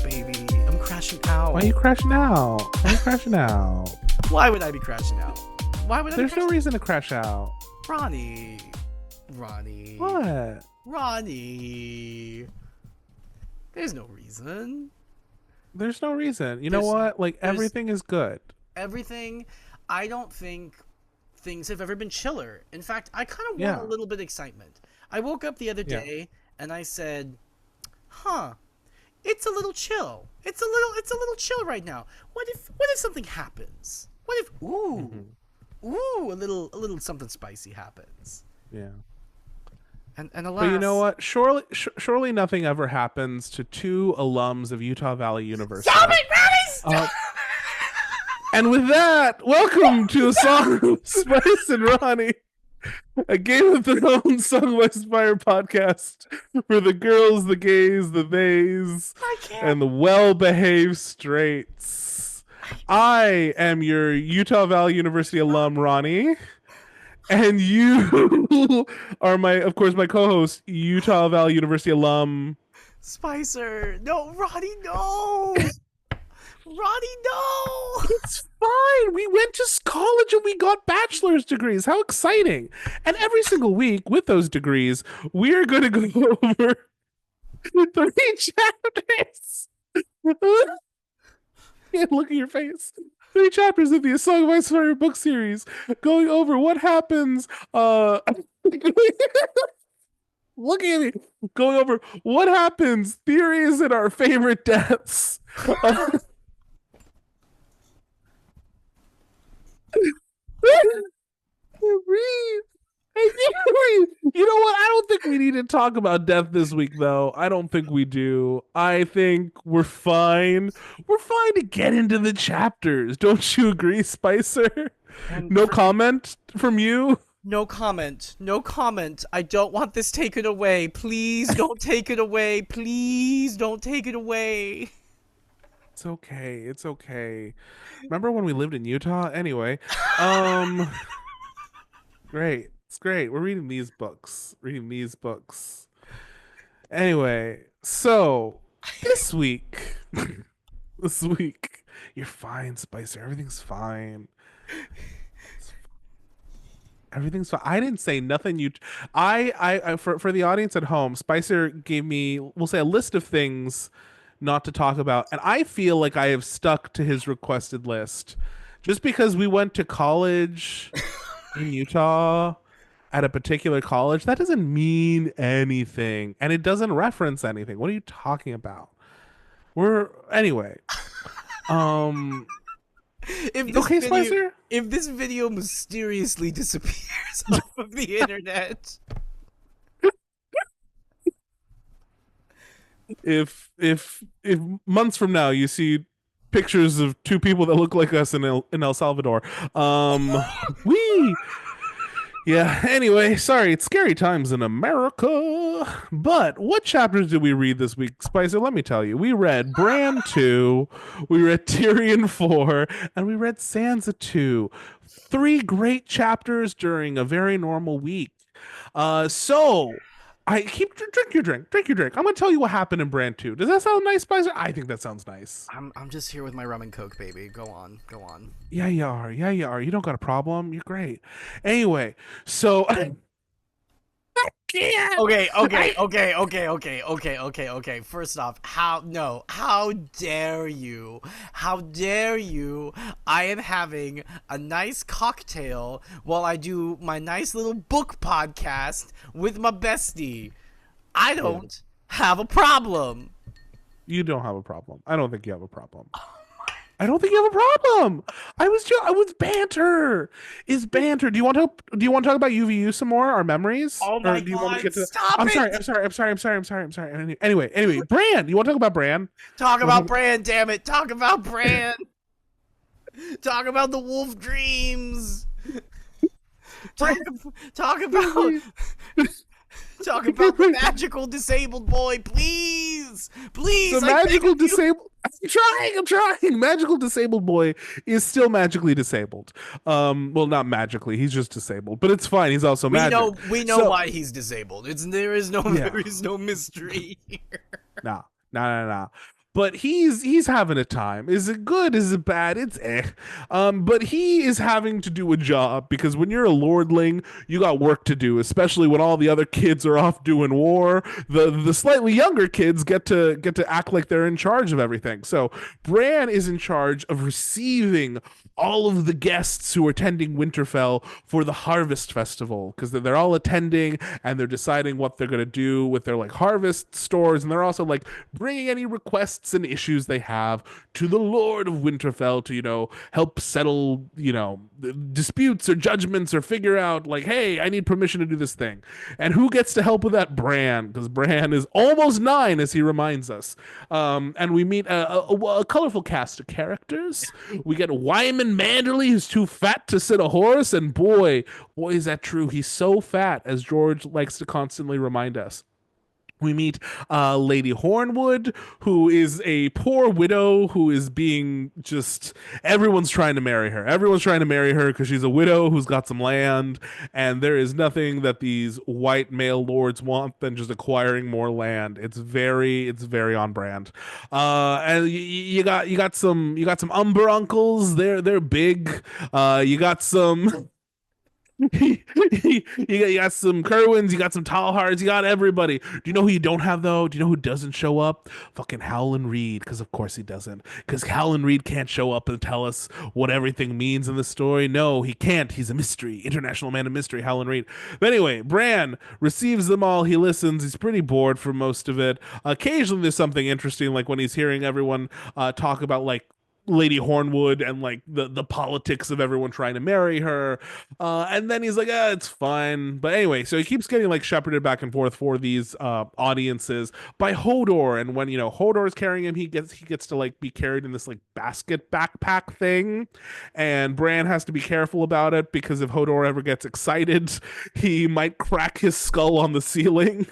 baby. I'm crashing out. Why are you crashing out? Why are you crashing out? Why would I be crashing out? Why would I? There's no reason to crash out. Rhani. What? Rhani. There's no reason. There's no reason. You know what? Like, everything is good. Everything. I don't think things have ever been chiller. In fact, I kind of want a little bit of excitement. I woke up the other day and I said, "Huh, it's a little chill. It's a little chill right now. What if something happens? What if a little something spicy happens?" Yeah. And alas, but you know what? Surely nothing ever happens to two alums of Utah Valley University. Stop it, Rhani! And with that, welcome to A Song of Spice and Rhani, a Game of Thrones Song by Spire podcast for the girls, the gays, the theys, and the well-behaved straights. I am your Utah Valley University alum, Rhani. And you are of course, my co-host, Utah Valley University alum, Spicer. No, Rhani, no. Rhani, no. It's fine. We went to college and we got bachelor's degrees. How exciting. And every single week with those degrees, we're going to go over 3 chapters. Can't look at your face. 3 chapters of the A Song of Ice and Fire book series, going over what happens. Looking at me, going over what happens, theories, and our favorite deaths. Breathe. You know what? I don't think we need to talk about death this week, though. I don't think we do. I think we're fine. We're fine to get into the chapters. Don't you agree, Spicer? No comment from you? No comment. No comment. I don't want this taken away. Please don't take it away. Please don't take it away. It's okay. It's okay. Remember when we lived in Utah? Anyway, great. It's great. We're reading these books. Anyway, so this week, you're fine, Spicer. Everything's fine. Everything's fine. I didn't say nothing. For the audience at home, Spicer gave me, we'll say, a list of things not to talk about, and I feel like I have stuck to his requested list, just because we went to college in Utah. At a particular college, that doesn't mean anything, and it doesn't reference anything. What are you talking about? Anyway. Spicer? If this video mysteriously disappears off of the internet, if months from now you see pictures of 2 people that look like us in El Salvador, yeah, anyway, sorry, it's scary times in America. But what chapters did we read this week, Spicer? Let me tell you. We read Bran II, we read Tyrion IV, and we read Sansa II. 3 great chapters during a very normal week. So I drink your drink. I'm gonna tell you what happened in Bran II. Does that sound nice, Spicer? I think that sounds nice. I'm just here with my rum and coke, baby. Go on. Yeah, you are. You don't got a problem. You're great. Anyway, so Okay. First off, how dare you? How dare you? I am having a nice cocktail while I do my nice little book podcast with my bestie. I don't have a problem. You don't have a problem. I don't think you have a problem. I don't think you have a problem. I was banter. It's banter. Do you want to talk about UVU some more? Our memories? Oh my God! Stop it! I'm sorry. Anyway, Bran. You want to talk about Bran? Talk about Bran. Damn it! Talk about Bran. Talk about the wolf dreams. Talk about. Talk about the magical disabled boy, please. The magical disabled. I'm trying. Magical disabled boy is still magically disabled. Well, not magically. He's just disabled, but it's fine. He's also magic. We know why he's disabled. There is no mystery here. No. but he's having a time. Is it good? Is it bad? It's but he is having to do a job, because when you're a lordling, you got work to do, especially when all the other kids are off doing war. The slightly younger kids get to act like they're in charge of everything. So Bran is in charge of receiving all of the guests who are attending Winterfell for the harvest festival, because they're all attending and they're deciding what they're going to do with their like harvest stores, and they're also like bringing any requests and issues they have to the Lord of Winterfell to, help settle, disputes or judgments, or figure out like, hey, I need permission to do this thing. And who gets to help with that? Bran, because Bran is almost 9, as he reminds us. And we meet a colorful cast of characters. We get Wyman Manderley, who's too fat to sit a horse, and boy, is that true. He's so fat, as George likes to constantly remind us. We meet Lady Hornwood, who is a poor widow who is being everyone's trying to marry her. Everyone's trying to marry her because she's a widow who's got some land, and there is nothing that these white male lords want than just acquiring more land. It's very on brand. And you got some Umber uncles. They're big. You got some. You got some Kerwins, you got some Tallhards, you got everybody. Do you know who you don't have, though? Do you know who doesn't show up? Fucking Howland Reed, because of course he doesn't. Because Howland Reed can't show up and tell us what everything means in the story. No, he can't. He's a mystery. International man of mystery, Howland Reed. But anyway, Bran receives them all. He listens. He's pretty bored for most of it. Occasionally there's something interesting, like when he's hearing everyone talk about like Lady Hornwood and like the politics of everyone trying to marry her, and then he's like, it's fine. But anyway, so he keeps getting like shepherded back and forth for these audiences by Hodor, and when Hodor is carrying him, he gets to like be carried in this like basket backpack thing, and Bran has to be careful about it, because if Hodor ever gets excited, he might crack his skull on the ceiling.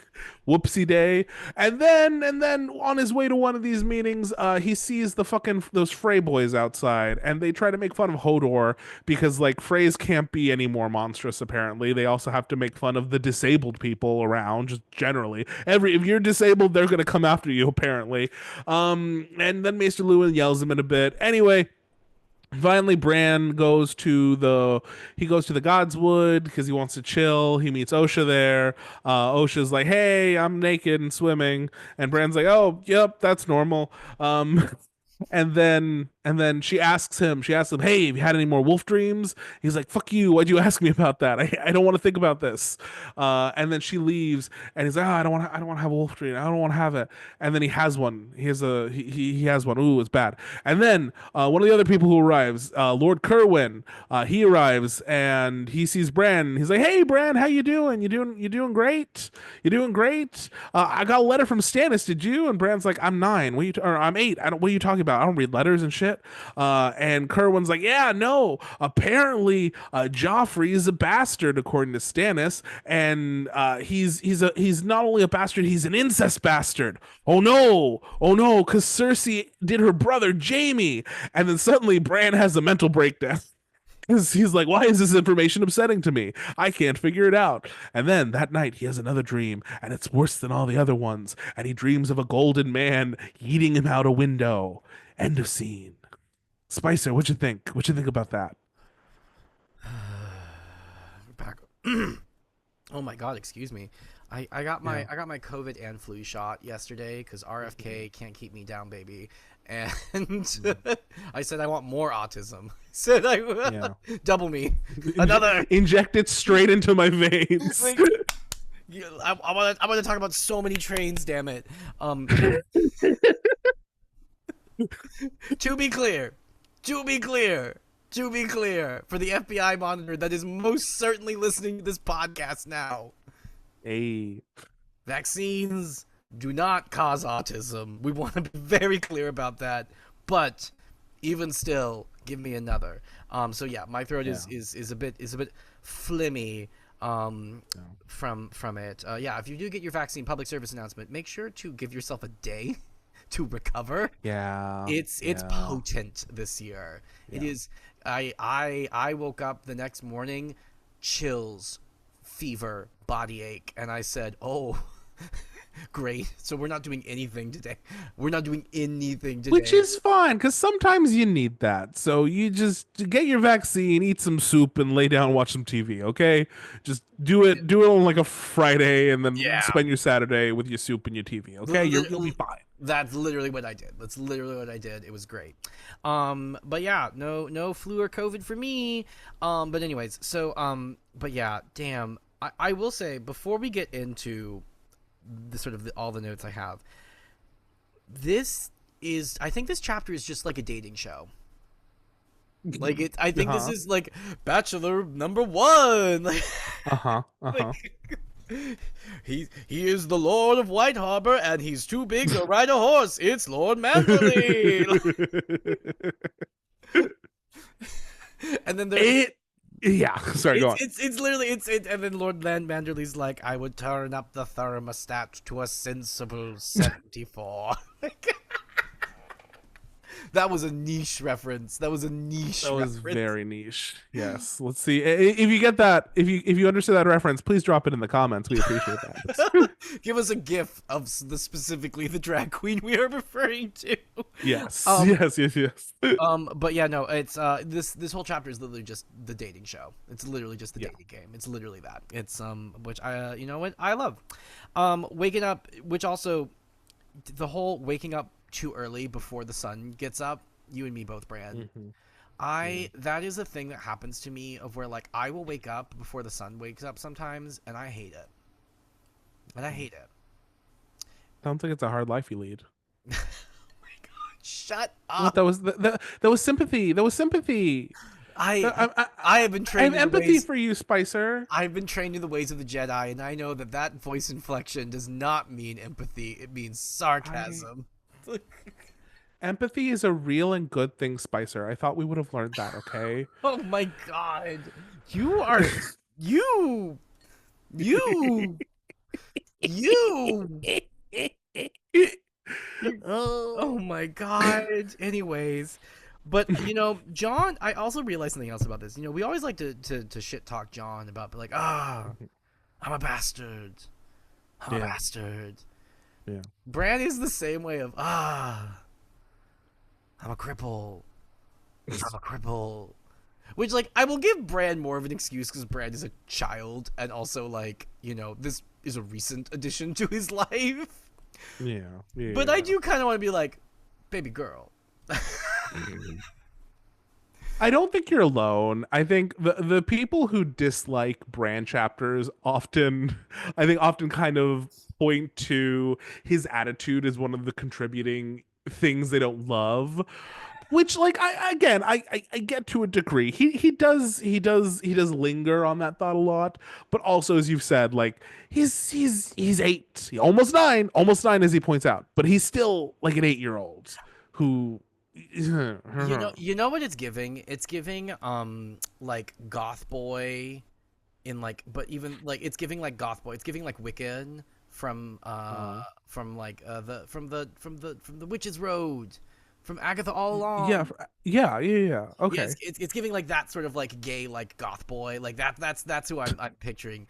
Whoopsie day. And then on his way to one of these meetings, he sees those Frey boys outside, and they try to make fun of Hodor because like Freys can't be any more monstrous. Apparently, they also have to make fun of the disabled people around, just generally. If you're disabled, they're gonna come after you. Apparently, and then Maester Luwin yells him in a bit. Anyway. Finally, Bran goes to the Godswood because he wants to chill. He meets Osha there. Osha's like, "Hey, I'm naked and swimming," and Bran's like, "Oh, yep, that's normal." And then she asks him, "Hey, have you had any more wolf dreams?" He's like, "Fuck you, why'd you ask me about that? I don't want to think about this." And then she leaves, and he's like, I don't want to have a wolf dream. I don't want to have it. And then he has one. He has one. Ooh, it's bad. And then one of the other people who arrives, Lord Kerwin, he arrives, and he sees Bran, and he's like, "Hey, Bran, how you doing? You doing great? You doing great? I got a letter from Stannis. Did you?" And Bran's like, "I'm 9. I'm 8. What are you talking about? I don't read letters and shit." And Kerwin's like, "Yeah, no. Apparently, Joffrey is a bastard, according to Stannis, and he's not only a bastard, he's an incest bastard. Oh no, because Cersei did her brother Jaime." And then suddenly Bran has a mental breakdown. He's like, "Why is this information upsetting to me? I can't figure it out." And then that night he has another dream, and it's worse than all the other ones. And he dreams of a golden man eating him out a window. End of scene. Spicer, what'd you think? What'd you think about that? Back. Oh my god, excuse me. I got my COVID and flu shot yesterday because RFK can't keep me down, baby. And I said I want more autism. Said double me. Another. Inject it straight into my veins. I want to talk about so many trains, damn it. To be clear, for the FBI monitor that is most certainly listening to this podcast now. Hey. Vaccines do not cause autism. We want to be very clear about that. But even still, give me another. So yeah, my throat is a bit flimmy from it. Yeah, if you do get your vaccine, public service announcement, make sure to give yourself a day to recover. Yeah. It's potent this year. Yeah. It is. I woke up the next morning, chills, fever, body ache, and I said, "Oh, Great. So we're not doing anything today. We're not doing anything Which today. is fine because sometimes you need that. So you just get your vaccine, eat some soup, and lay down and watch some TV. Okay, just do it on like a Friday, and then Yeah. spend your Saturday with your soup and your TV. Okay, you'll be fine. That's literally what I did. That's literally what I did. It was great. But yeah, no flu or COVID for me. But anyways, so but yeah, damn. I will say before we get into the sort of all the notes I have, I think this chapter is just like a dating show. Like I think this is like Bachelor number 1. Like, like he is the Lord of White Harbor, and he's too big to ride a horse. It's Lord Manderley. And then there's yeah. Sorry, go on. It's literally and then Lord Manderley's like, I would turn up the thermostat to a sensible 74. That was a niche reference. That was very niche. Yes. Let's see if you get that. If you understand that reference, please drop it in the comments. We appreciate that. Give us a gif of specifically the drag queen we are referring to. Yes. Yes. But yeah, no. It's this whole chapter is literally just the dating show. It's literally just the dating game. It's literally that. It's which I you know what I love. Waking up, which also the whole waking up too early before the sun gets up, you and me both, Bran. That is a thing that happens to me, of where like I will wake up before the sun wakes up sometimes, and I hate it. Sounds like it's a hard life you lead. Oh my god, shut up. That was sympathy. I have been trained. I have empathy for you, Spicer. I've been trained in the ways of the Jedi, and I know that voice inflection does not mean empathy. It means sarcasm. Empathy is a real and good thing, Spicer. I thought we would have learned that, okay? Oh my god. You are you oh my god. Anyways, but you know, Jon, I also realized something else about this. You know, we always like to shit talk Jon about like, I'm a bastard. I'm a bastard. Yeah. Bran is the same way of I'm a cripple. Which, like, I will give Bran more of an excuse because Bran is a child, and also, like, you know, this is a recent addition to his life. Yeah. But I do kind of want to be like, baby girl. I don't think you're alone. I think the people who dislike Bran chapters often kind of point to his attitude as one of the contributing things they don't love, which, like, I get to a degree. He does linger on that thought a lot, but also, as you've said, like, he's 8, almost 9 as he points out, but he's still like an 8-year-old who you know what it's giving? It's giving like goth boy in like, but even like it's giving like goth boy. It's giving like Wiccan from the Witch's Road, from Agatha All Along. Yeah. Okay. Yeah, it's giving like that sort of like gay like goth boy. Like that's who I'm picturing.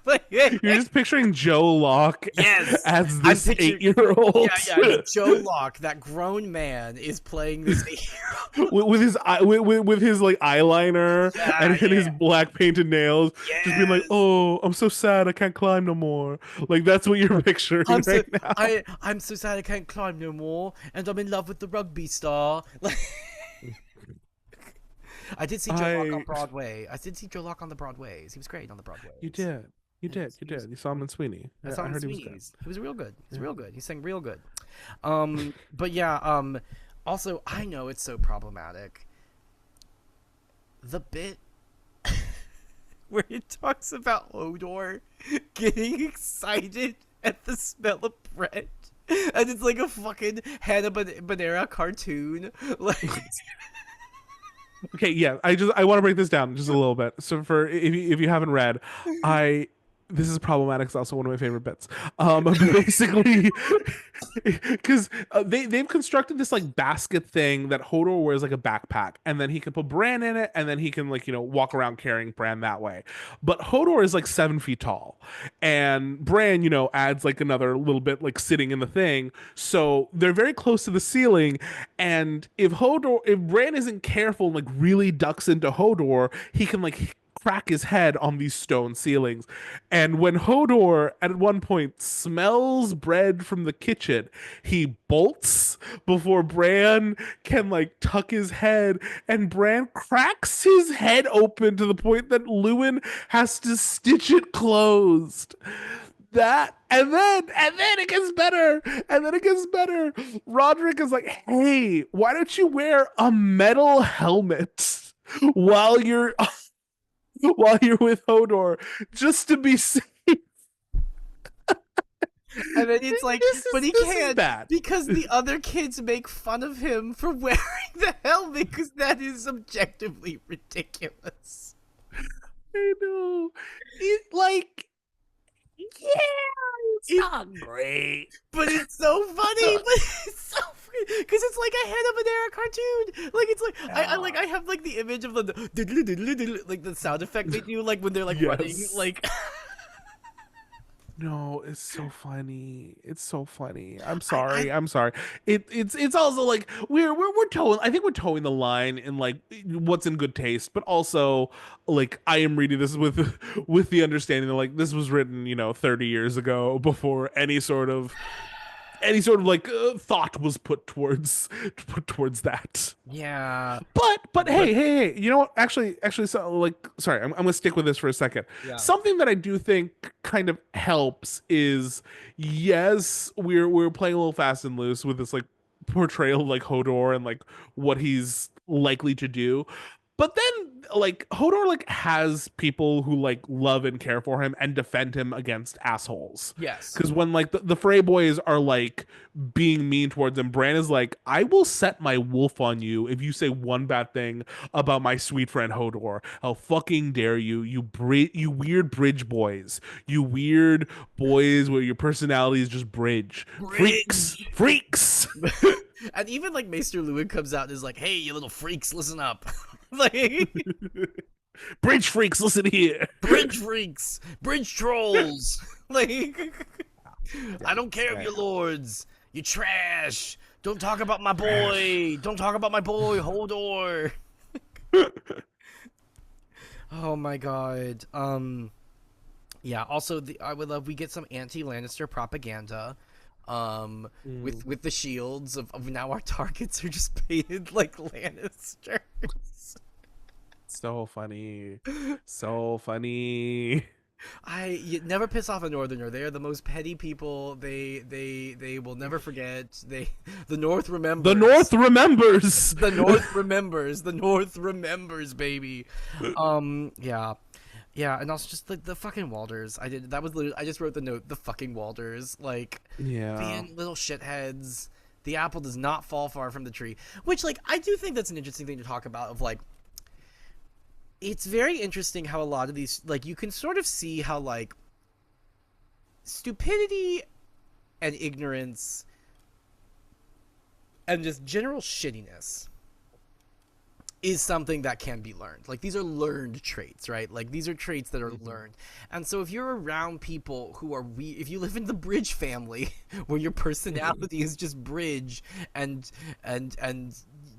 Like you're just picturing Joe Locke as this 8-year-old. Yeah. Joe Locke, that grown man, is playing this 8-year-old with his like eyeliner and his black painted nails, just being like, "Oh, I'm so sad, I can't climb no more." Like, that's what you're picturing right now. I'm so sad I can't climb no more, and I'm in love with the rugby star. I did see Joe Locke on Broadway. On the Broadways. He was great on the Broadways. You did. You saw him in Sweeney. I heard he was good. He was real good. He's real good. He sang real good. But yeah. Also, I know it's so problematic. The bit where it talks about Hodor getting excited at the smell of bread, and it's like a fucking Hanna-Barbera cartoon. Like. Okay, yeah. I want to break this down just a little bit. So, for if you haven't read, this is problematic. It's also one of my favorite bits. Basically, because they've constructed this like basket thing that Hodor wears like a backpack, and then he can put Bran in it, and then he can like walk around carrying Bran that way. But Hodor is like 7 feet tall, and Bran adds like another little bit like sitting in the thing, so they're very close to the ceiling. And if Bran isn't careful and like really ducks into Hodor, he can like crack his head on these stone ceilings. And when Hodor at one point smells bread from the kitchen, he bolts before Bran can like tuck his head, and Bran cracks his head open to the point that Lewin has to stitch it closed. That and then it gets better, and then it gets better. Roderick is like, hey, why don't you wear a metal helmet while you're with Hodor, just to be safe. And then it's like, but he can't because the other kids make fun of him for wearing the helmet, because that is objectively ridiculous. I know. It's not great, but it's so funny. But it's so funny because it's like a Hanna Barbera cartoon. Like it's like I have like the image of the like the sound effect they do like when they're like running like. No, it's so funny. It's so funny. I'm sorry. I'm sorry. It's also like we're towing. I think we're towing the line in like what's in good taste, but also like I am reading this with the understanding that like this was written 30 years ago, before any sort of like thought was put towards that. Yeah. But hey, you know what? Actually, so like, sorry, I'm gonna stick with this for a second. Yeah. Something that I do think kind of helps is, yes, we're playing a little fast and loose with this like portrayal of like Hodor and like what he's likely to do. But then like Hodor like has people who like love and care for him and defend him against assholes. Yes. Because when like the Frey boys are like being mean towards him, Bran is like, I will set my wolf on you if you say one bad thing about my sweet friend Hodor. How fucking dare you, you weird bridge boys. You weird boys where your personality is just bridge. Freaks. And even like Maester Lewin comes out and is like, hey, you little freaks, listen up. Like, bridge freaks, listen here. Bridge freaks, bridge trolls. Like, I don't care if you're lords. You trash. Don't talk about my boy. Don't talk about my boy, Hodor. Oh my god. Yeah. Also, I would love we get some anti-Lannister propaganda. With the shields of now our targets are just painted like Lannisters. So funny. You never piss off a Northerner. They are the most petty people. They will never forget. The North remembers. The North remembers. The North remembers. The North remembers, baby. Yeah, and also just the fucking Walders. I just wrote the note, the fucking Walders, like, being little shitheads. The apple does not fall far from the tree, which, like, I do think that's an interesting thing to talk about. Of like, it's very interesting how a lot of these, like, you can sort of see how like stupidity and ignorance and just general shittiness is something that can be learned. Like, these are learned traits, right? Like, these are traits that are learned. And so if you're around people who are if you live in the Bridge family where your personality is just Bridge and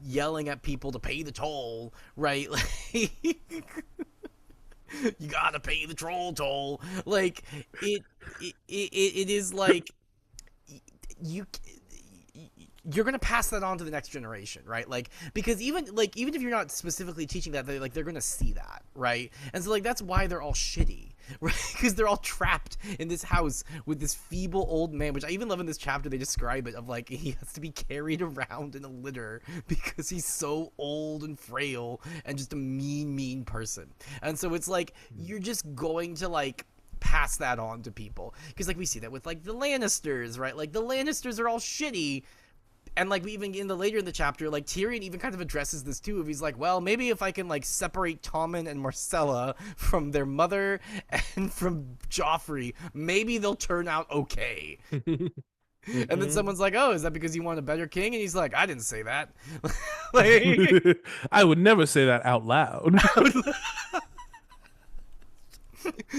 yelling at people to pay the toll, right? Like, you gotta pay the troll toll. Like, it is like you're gonna pass that on to the next generation, right? Like, because even if you're not specifically teaching that, they're gonna see that, right? And so like that's why they're all shitty, right? Because they're all trapped in this house with this feeble old man, which I even love in this chapter. They describe it of like he has to be carried around in a litter because he's so old and frail and just a mean person. And so it's like you're just going to like pass that on to people, because like we see that with like the Lannisters, right? Like the Lannisters are all shitty And like we even in the later in the chapter, like Tyrion even kind of addresses this too. If he's like, well, maybe if I can like separate Tommen and Marcella from their mother and from Joffrey, maybe they'll turn out okay. And then someone's like, oh, is that because you want a better king? And he's like, I didn't say that. Like, I would never say that out loud.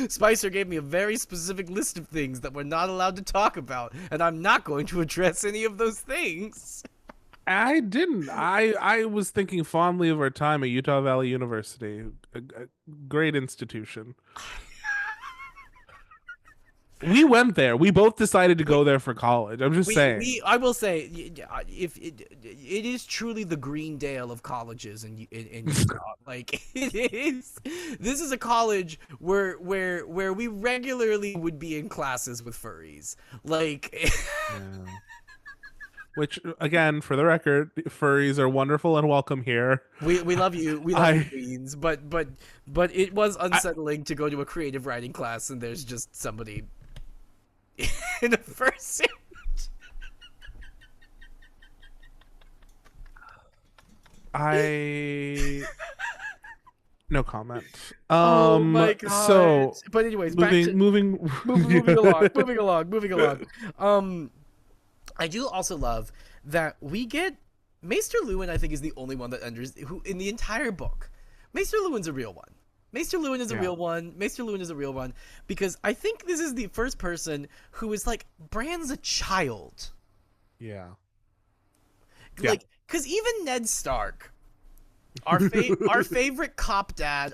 Spicer gave me a very specific list of things that we're not allowed to talk about, and I'm not going to address any of those things. I didn't. I was thinking fondly of our time at Utah Valley University, a great institution. We went there. We both decided to go there for college. I'm just saying. I will say, if it is truly the Greendale of colleges in Utah. Like it is. This is a college where we regularly would be in classes with furries. Like. Yeah. Which, again, for the record, furries are wonderful and welcome here. We love you. We love you, Queens. But it was unsettling to go to a creative writing class and there's just somebody in a fursuit. No comment. Oh my god. So, but anyways, moving along. I do also love that we get Maester Luwin. I think is the only one that who in the entire book. Maester Luwin's a real one. Maester Luwin is a real one. Maester Luwin is a real one because I think this is the first person who is like, Bran's a child. Yeah. Like, because even Ned Stark, our favorite cop dad,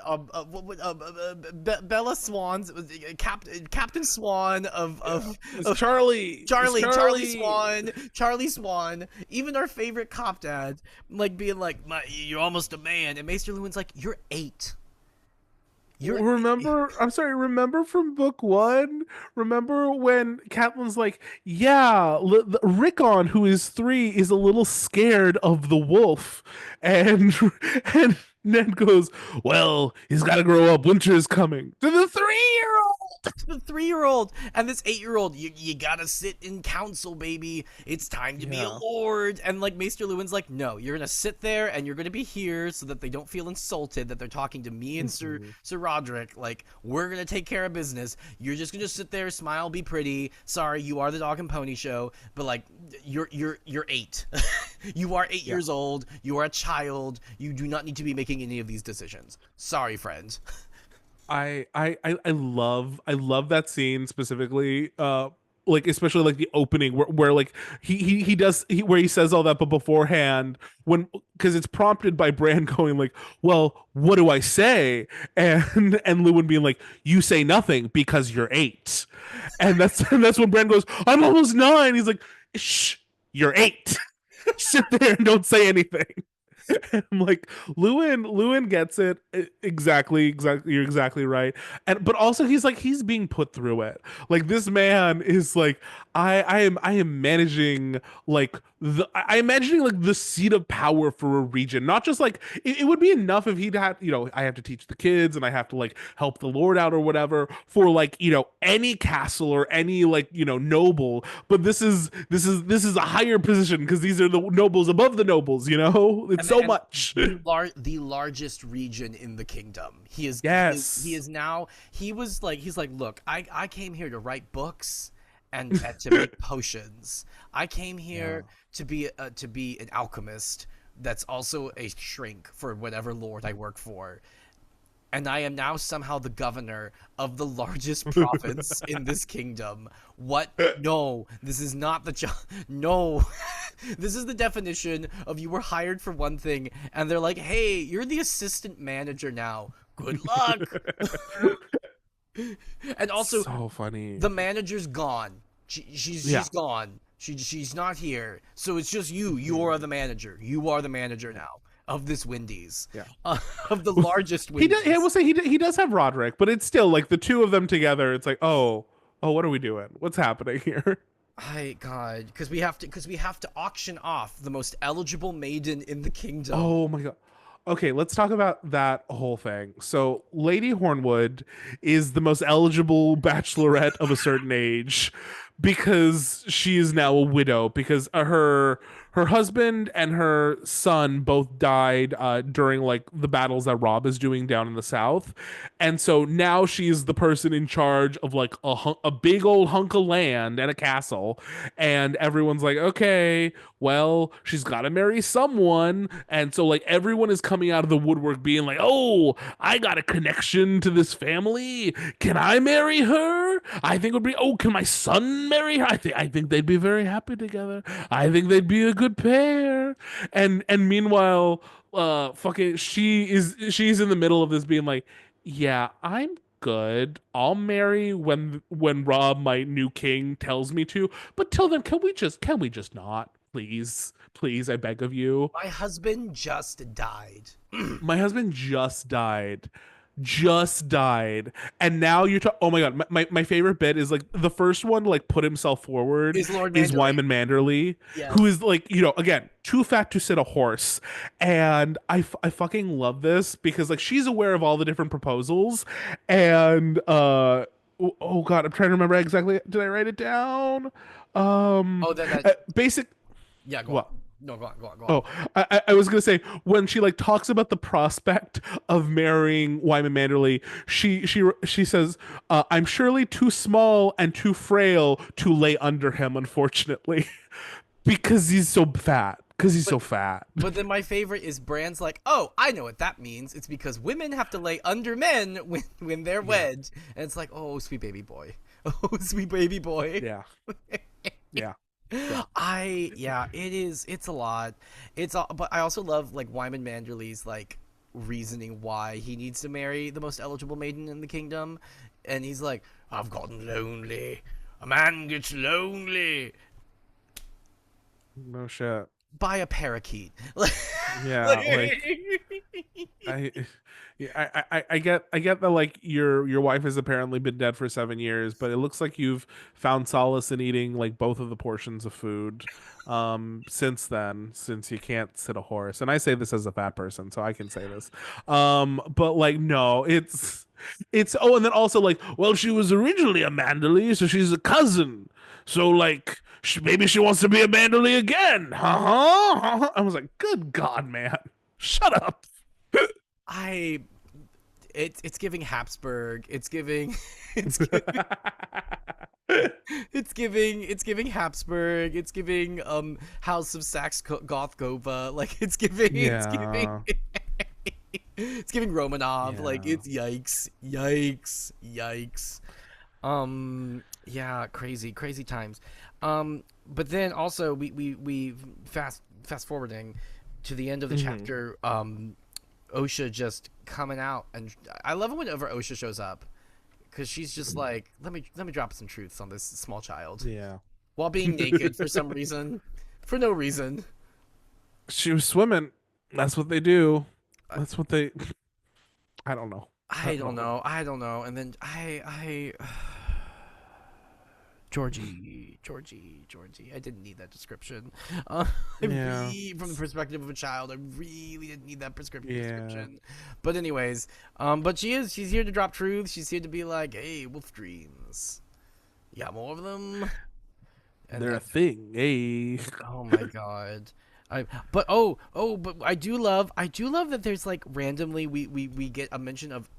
Bella Swan's Captain Swan of Charlie Swan, even our favorite cop dad, like being like, you're almost a man, and Maester Luwin's like, you're 8. Remember from book 1? Remember when Catelyn's like, yeah, Rickon, who is 3, is a little scared of the wolf. And Ned goes, well, he's got to grow up. Winter is coming. To the 3-year-old! The 3-year-old and this 8-year-old, you gotta sit in council, baby. It's time to be a lord. And like Maester Luwin's like, no, you're gonna sit there and you're gonna be here so that they don't feel insulted that they're talking to me and Sir Roderick. Like, we're gonna take care of business. You're just gonna sit there, smile, be pretty. Sorry, you are the dog and pony show, but like, you're 8. You are 8 years old. You are a child. You do not need to be making any of these decisions. Sorry, friend. I love that scene specifically, like especially like the opening where like where he says all that, but beforehand, because it's prompted by Bran going like, well, what do I say? And Luwin being like, you say nothing because you're 8. And that's when Bran goes, I'm almost 9. He's like, shh, you're 8. Sit there and don't say anything. I'm like, Luwin gets it exactly. You're exactly right. But also he's being put through it. Like, this man is like, I am managing like I'm imagining like the seat of power for a region. Not just like it would be enough if he'd had, I have to teach the kids and I have to like help the Lord out or whatever for like, any castle or any like, noble. But this is a higher position because these are the nobles above the nobles, It's so much. The largest region in the kingdom. He's like, look, I came here to write books and to make potions. I came here to be an alchemist that's also a shrink for whatever lord I work for. And I am now somehow the governor of the largest province in this kingdom. What? No, this is not the job. No, this is the definition of you were hired for one thing, and they're like, hey, you're the assistant manager now. Good luck. And also, so funny. The manager's gone. She's gone. She's not here. So it's just you. You are the manager. You are the manager now of this Wendy's. Yeah. Of the largest Wendy's. I will say he does have Roderick, but it's still like the two of them together. It's like, oh, what are we doing? What's happening here? God, because we have to auction off the most eligible maiden in the kingdom. Oh my god. Okay, let's talk about that whole thing. So, Lady Hornwood is the most eligible bachelorette of a certain age because she is now a widow, because her her husband and her son both died during like the battles that Robb is doing down in the south, and so now she's the person in charge of like a big old hunk of land and a castle, and everyone's like, okay, well, she's got to marry someone, and so like everyone is coming out of the woodwork being like, oh, I got a connection to this family. Can I marry her? I think it would be. Oh, can my son marry her? I think they'd be very happy together. I think they'd be a good pair. And meanwhile, fucking she's in the middle of this being like, yeah, I'm good. I'll marry when Rob, my new king, tells me to. But till then, can we just not? Please, I beg of you. My husband just died. My husband just died, and now you're talking. Oh my god, my favorite bit is like the first one to like put himself forward Is Lord is Manderley. Wyman Manderley, Yes. who is like, again, too fat to sit a horse. And I fucking love this because like she's aware of all the different proposals, and oh god, I'm trying to remember exactly. Did I write it down? Oh, Basic. yeah, go What? on. No, go on. Oh, I was gonna say when she like talks about the prospect of marrying Wyman Manderley, she says, "I'm surely too small and too frail to lay under him, unfortunately, because he's so fat. Because he's so fat." But then my favorite is Bran's like, oh, I know what that means. It's because women have to lay under men when they're wed. And it's like, oh, sweet baby boy. Oh, sweet baby boy. Yeah, yeah. It's a lot. But I also love like Wyman Manderley's like reasoning why he needs to marry the most eligible maiden in the kingdom, and he's like, I've gotten lonely. A man gets lonely. No shit. Buy a parakeet. Yeah, I get that like your wife has apparently been dead for 7 years, but it looks like you've found solace in eating like both of the portions of food since then, since you can't sit a horse. And I say this as a fat person, so I can say this. But like no, it's oh, and then also like, well, she was originally a Manderley, so she's a cousin. So like maybe she wants to be a Manderley again. I was like, good God, man. Shut up. It's giving Habsburg. It's giving it's giving it's giving Habsburg. It's giving House of Saxe Gothgova. Like it's giving it's giving Romanov. Yeah. Like it's yikes. Yeah, crazy times. But then also we fast forwarding to the end of the chapter. Osha just coming out, and I love it whenever Osha shows up, because she's just like, let me drop some truths on this small child. Yeah. While being naked for some reason, for no reason. She was swimming. That's what they do. That's what they. I don't know. I don't know. And then I Georgie. I didn't need that description. From the perspective of a child, I really didn't need that description. But anyways, but she's here to drop truth. She's here to be like, hey, wolf dreams. You got more of them? And they're a thing. Hey. Oh my god. But I do love that there's like randomly we get a mention of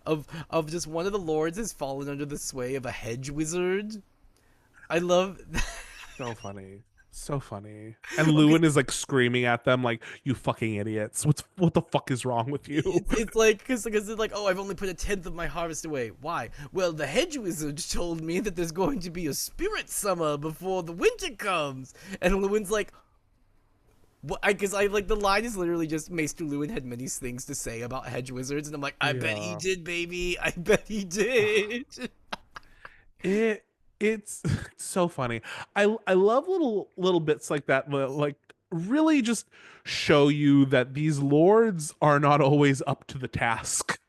of just one of the lords has fallen under the sway of a hedge wizard. I love so funny. And Lewin is like screaming at them like, you fucking idiots, what the fuck is wrong with you? It's like because it's like, oh, I've only put 1/10 of my harvest away. Why? Well, the hedge wizard told me that there's going to be a spirit summer before the winter comes. And Lewin's like, because I like the line is literally just Maester Lewin had many things to say about hedge wizards, and I'm like, I bet he did, baby. I bet he did. It's so funny. I love little bits like that, like really just show you that these lords are not always up to the task.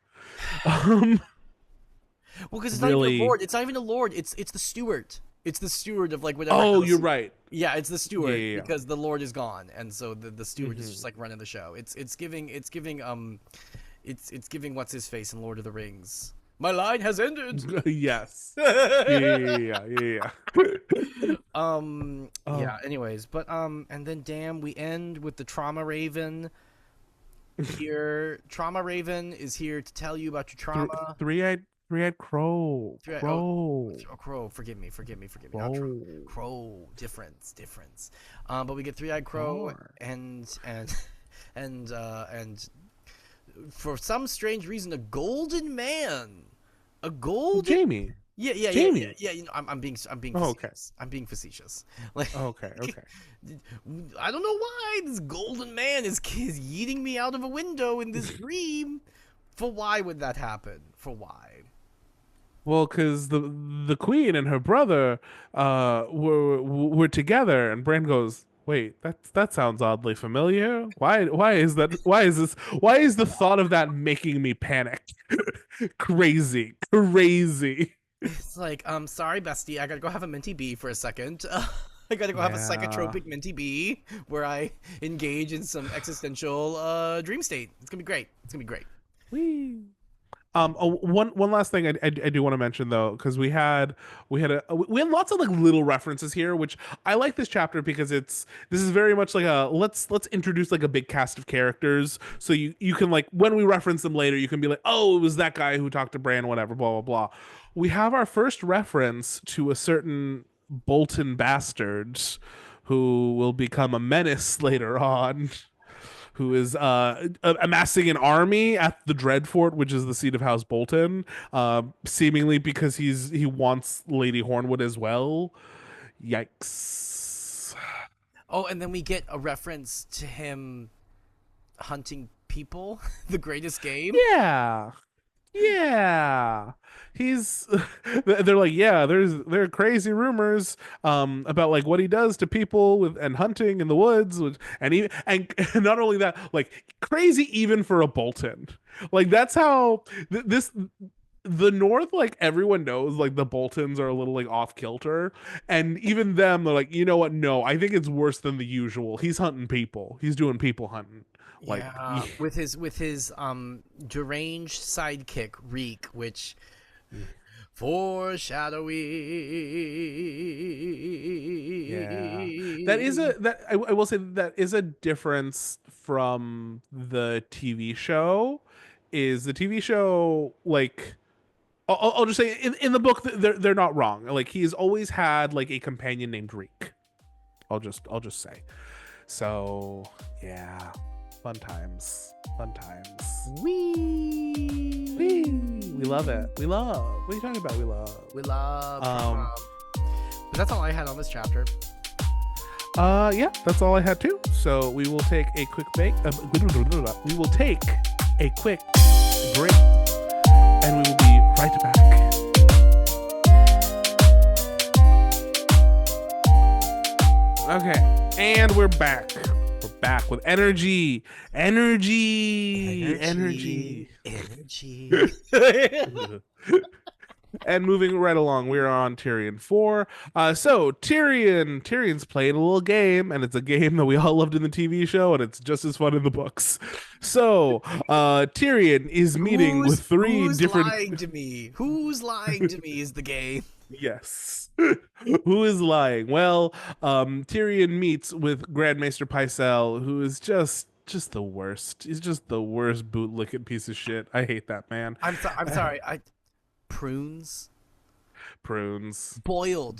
Well, because it's not even a lord. It's not even a lord. It's the steward. It's the steward of like whatever. Oh, you're right. Yeah, it's the steward because the lord is gone, and so the steward is just like running the show. It's giving what's his face in Lord of the Rings My line has ended. Yes. Yeah. Oh, Yeah, anyways, but and then damn, we end with the trauma raven here. Trauma raven is here to tell you about your trauma. three-eyed crow. Oh, Crow. crow, forgive me, not Crow. crow, difference. But we get three-eyed crow Roar. and and for some strange reason, a golden man, a golden. Jamie. Yeah. Jamie. I'm being Oh, okay. facetious. I'm being facetious. Like, Okay. I don't know why this golden man is yeeting me out of a window in this dream. For why would that happen? For why? Well, because the queen and her brother were together, and Bran goes, "Wait, that sounds oddly familiar. Why is that? Why is this? Why is the thought of that making me panic? Crazy." It's like, sorry, bestie, I gotta go have a minty bee for a second. I gotta go have a Yeah. psychotropic minty bee where I engage in some existential dream state. It's gonna be great. It's gonna be great. Wee. One last thing I do want to mention though, because we had lots of like little references here, which I like this chapter because this is very much like a let's introduce like a big cast of characters, so you can like when we reference them later, you can be like, oh, it was that guy who talked to Bran, whatever, blah blah blah. We have our first reference to a certain Bolton bastard who will become a menace later on, who is amassing an army at the Dreadfort, which is the seat of House Bolton, seemingly because he wants Lady Hornwood as well. Yikes! Oh, and then we get a reference to him hunting people, the greatest game. Yeah, yeah. He's they're like, yeah, there are crazy rumors about like what he does to people with and hunting in the woods, and even and not only that, like crazy even for a Bolton. Like that's how this the North, like everyone knows like the Boltons are a little like off kilter, and even them they're like, you know what, no, I think it's worse than the usual. He's hunting people, he's doing people hunting, like Yeah, with his deranged sidekick Reek, which yeah, that is a that I will say that is a difference from the TV show. Is the TV show like I'll just say in the book they're not wrong. Like he's always had like a companion named Reek. I'll just say. So yeah, fun times. Wee. We love it. We love. What are you talking about? We love. Um. But that's all I had on this chapter. Yeah, that's all I had too. So we will take a quick break. We will take a quick break, and we will be right back. Okay, and we're back. We're back with energy. And moving right along, we're on Tyrion IV. So Tyrion's playing a little game, and it's a game that we all loved in the TV show, and it's just as fun in the books. So Tyrion is meeting with three different. Who's lying to me? Who's lying to me is the game. Yes. Who is lying? Well, Tyrion meets with Grand Maester Pycelle, who is just the worst. He's just the worst bootlicking piece of shit. I hate that man. I'm sorry. Prunes. Boiled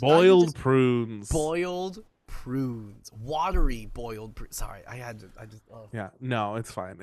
Prunes. Boiled prunes. Watery boiled prunes. Sorry, I just. Oh. Yeah, no, it's fine.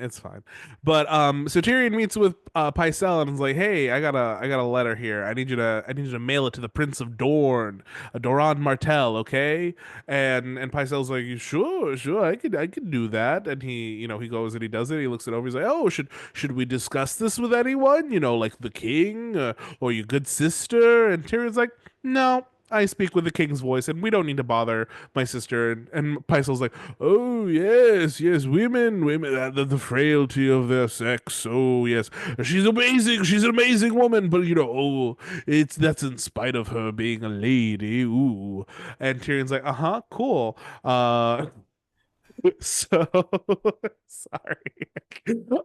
But so Tyrion meets with Pycelle and is like, "Hey, I got a letter here. I need you to mail it to the Prince of Dorne, Doran Martell, okay?" And Pycelle's like, "Sure, I could do that." And he goes and he does it. He looks it over. He's like, "Oh, should we discuss this with anyone? Like the king or your good sister?" And Tyrion's like, "No, I speak with the king's voice, and we don't need to bother my sister." And Pycelle's like, "Oh yes, women, the frailty of their sex. Oh yes, she's amazing. She's an amazing woman, but that's in spite of her being a lady. Ooh." And Tyrion's like, "Uh huh, cool. So sorry.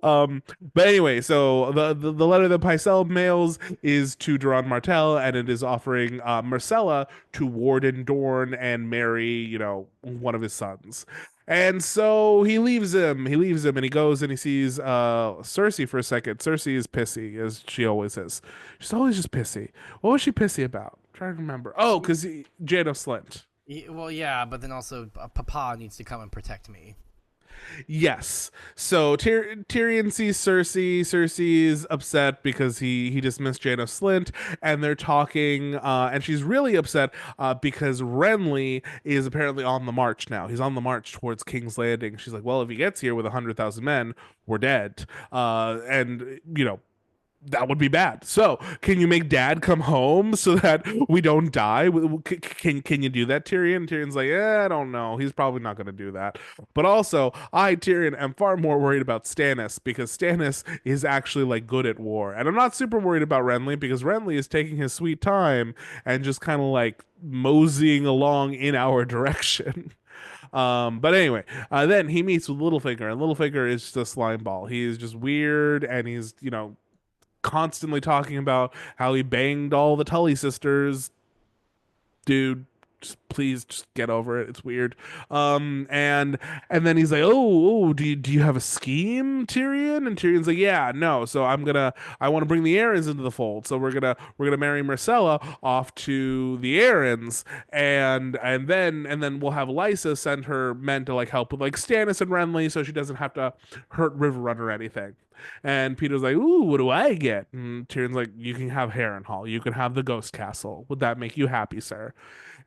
But anyway, so the letter that Pycelle mails is to Duran Martell, and it is offering Myrcella to Warden Dorne and marry, one of his sons. And so he leaves him. He leaves him, and he goes and he sees Cersei for a second. Cersei is pissy, as she always is. She's always just pissy. What was she pissy about? I'm trying to remember. Oh, because Janos Slint. Well, yeah, but then also Papa needs to come and protect me. Yes. So Tyrion sees Cersei. Cersei is upset because he dismissed Janos Slint, and they're talking, and she's really upset because Renly is apparently on the march now. He's on the march towards King's Landing. She's like, well, if he gets here with 100,000 men, we're dead. And that would be bad. So, can you make Dad come home so that we don't die? Can you do that, Tyrion? Tyrion's like, I don't know. He's probably not going to do that. But also, Tyrion, am far more worried about Stannis because Stannis is actually like good at war, and I'm not super worried about Renly because Renly is taking his sweet time and just kind of like moseying along in our direction. But anyway, then he meets with Littlefinger, and Littlefinger is just a slime ball. He is just weird, and he's constantly talking about how he banged all the Tully sisters. Dude, please just get over it. It's weird. And then he's like, oh, do you have a scheme, Tyrion? And Tyrion's like, yeah, no. So I want to bring the Arryns into the fold. So we're gonna marry Myrcella off to the Arryns, and then we'll have Lysa send her men to like help with like Stannis and Renly, so she doesn't have to hurt Riverrun or anything. And Peter's like, ooh, what do I get? And Tyrion's like, you can have Harrenhal. You can have the Ghost Castle. Would that make you happy, sir?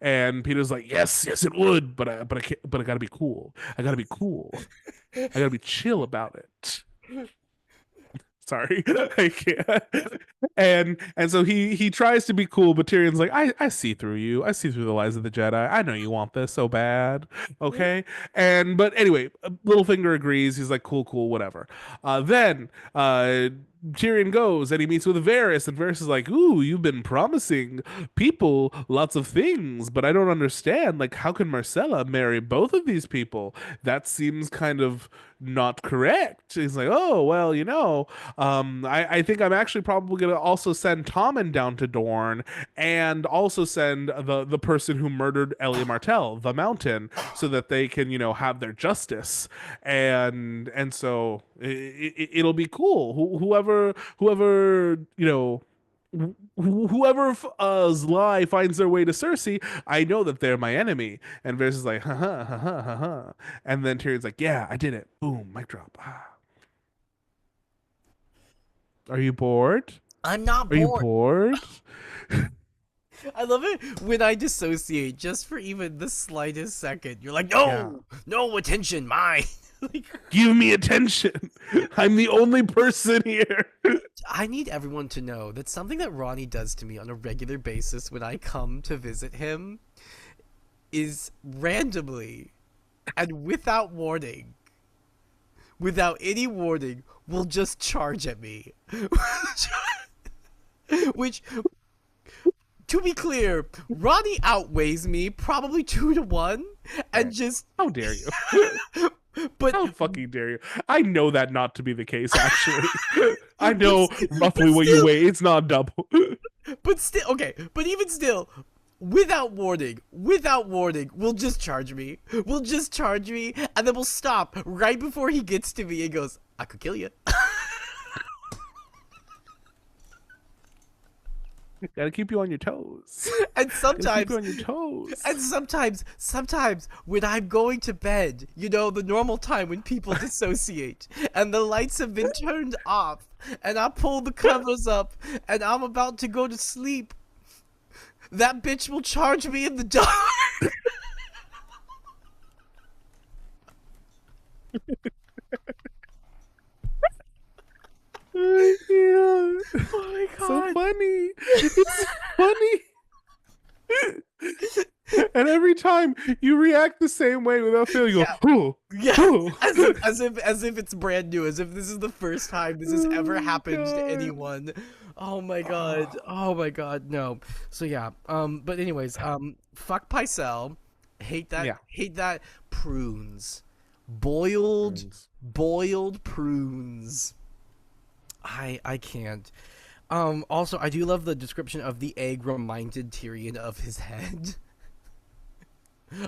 And Peter's like, yes, it would, but I gotta be cool. I gotta be cool. I gotta be chill about it. Sorry, I can't. And so he tries to be cool, but Tyrion's like, I see through you. I see through the lies of the Jedi. I know you want this so bad. Okay. But anyway, Littlefinger agrees. He's like, cool, whatever. Then Tyrion goes and he meets with Varys, and Varys is like, ooh, you've been promising people lots of things, but I don't understand. Like, how can Myrcella marry both of these people? That seems kind of not correct. He's like, oh, well, I think I'm actually probably going to also send Tommen down to Dorne and also send the person who murdered Elia Martell, the Mountain, so that they can, have their justice. And so it'll be cool. Whoever, whoever's lie finds their way to Cersei, I know that they're my enemy. And Varys is like, ha ha ha ha ha ha. And then Tyrion's like, yeah, I did it. Boom, mic drop. Are you bored? I'm not bored. Are you bored? I love it when I dissociate just for even the slightest second. You're like, no attention, mine. Like, give me attention. I'm the only person here. I need everyone to know that something that Rhani does to me on a regular basis when I come to visit him is randomly and without any warning, will just charge at me. Which, to be clear, Rhani outweighs me probably 2-1, and just... How dare you? But how fucking dare you? I know that not to be the case, actually. I know roughly what you weigh. It's not double. But still, okay. But even still, without warning, will just charge me. And then we'll stop right before he gets to me and goes, I could kill you. Gotta keep you on your toes. And sometimes, keep you on your toes. And sometimes when I'm going to bed, the normal time when people dissociate, and the lights have been turned off, and I pull the covers up, and I'm about to go to sleep, that bitch will charge me in the dark. Yeah. Oh my god. So funny. It's funny. And every time you react the same way without feeling, you go, as if it's brand new, as if this is the first time this has ever happened to anyone. Oh my god, no. So yeah, but anyways, fuck Pycelle. Hate that. Prunes. Boiled Prunes. boiled prunes. I can't. Also, I do love the description of the egg reminded Tyrion of his head.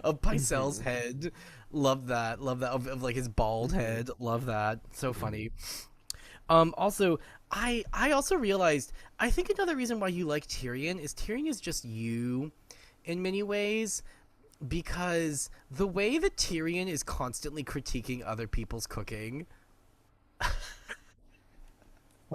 Of Pycelle's Mhm. head. Love that. Love that. Of like his bald Mhm. head. Love that. So Mhm. funny. Also, I also realized I think another reason why you like Tyrion is just you in many ways because the way that Tyrion is constantly critiquing other people's cooking.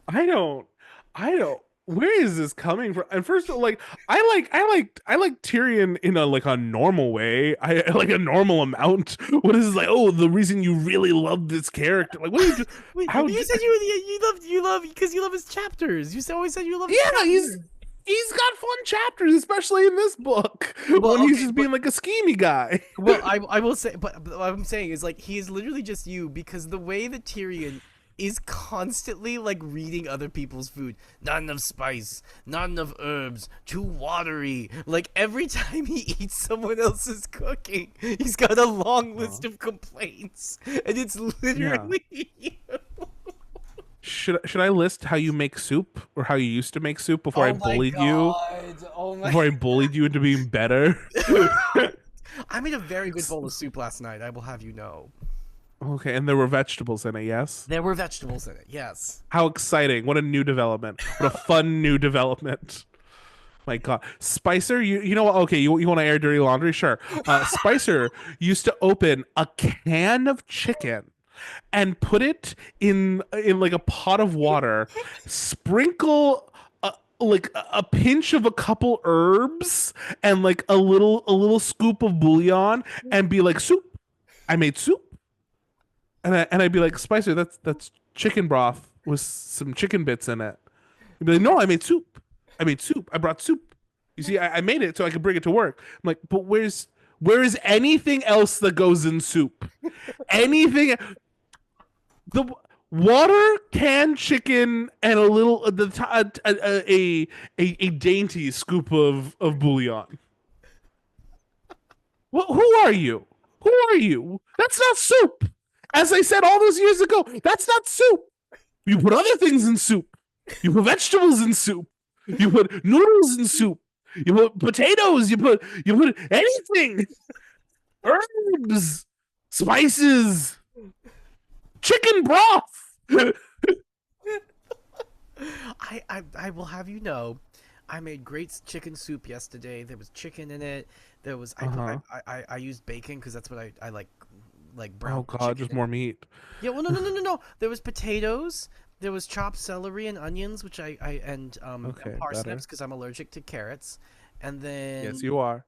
I don't. I don't. Where is this coming from? And first, like, I like Tyrion in a like a normal way. I like a normal amount. What is this, like? Oh, the reason you really love this character? Like, what are you? Wait, How? you said you love because you love his chapters. Always said you love his Yeah, chapters. he's got fun chapters, especially in this book Well, when he's okay, just but being like a schemy guy. I will say, but what I'm saying is like he is literally just you because the way that Tyrion is constantly like reading other people's food. Not enough spice, not enough herbs, too watery. Like every time he eats someone else's cooking, he's got a long Uh, list of complaints, and it's yeah. literally you. Should I list how you make soup or how you used to make soup Oh my god! Oh my! before I bullied you into being better? I made a very good bowl of soup last night. I will have you know. Okay, and there were vegetables in it, yes? There were vegetables in it. Yes. How exciting. What a new development. What a fun new development. My God. Spicer, you know what? Okay, you want to air dirty laundry? Sure. Spicer used to open a can of chicken and put it in like a pot of water, sprinkle like a pinch of a couple herbs and like a little scoop of bouillon and be like soup. I made soup. And I'd be like, Spicer, that's chicken broth with some chicken bits in it. He'd be like, no, I made soup. I made soup. I brought soup. You see, I made it so I could bring it to work. I'm like, but where is anything else that goes in soup? Anything the water, canned chicken, and a little a dainty scoop of bouillon. Who are you? Who are you? That's not soup. As I said all those years ago, that's not soup. You put other things in soup. You put vegetables in soup. You put noodles in soup. You put potatoes. You put anything. Herbs, spices, chicken broth. I will have you know, I made great chicken soup yesterday. There was chicken in it. There was Uh-huh. I used bacon because that's what I like Oh brown God, chicken just in more it. meat. Yeah, well no. There was potatoes. There was chopped celery and onions, which I and Okay, parsnips better. because I'm allergic to carrots. And Yes, then you are,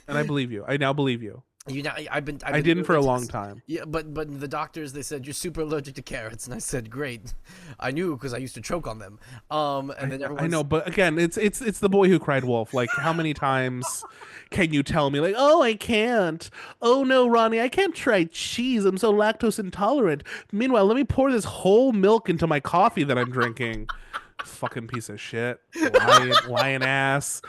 and I believe you. I now believe you. you know I've I been didn't for really a into long this. time. Yeah, but the doctors they said you're super allergic to carrots, and I said great. I knew because I used to choke on them. And then I know, everyone's but again, it's the boy who cried wolf. Like, how many times can you tell me, like, oh, I can't. Oh no, Ronnie, I can't try cheese. I'm so lactose intolerant. Meanwhile, let me pour this whole milk into my coffee that I'm drinking. Fucking piece of shit. Lion ass.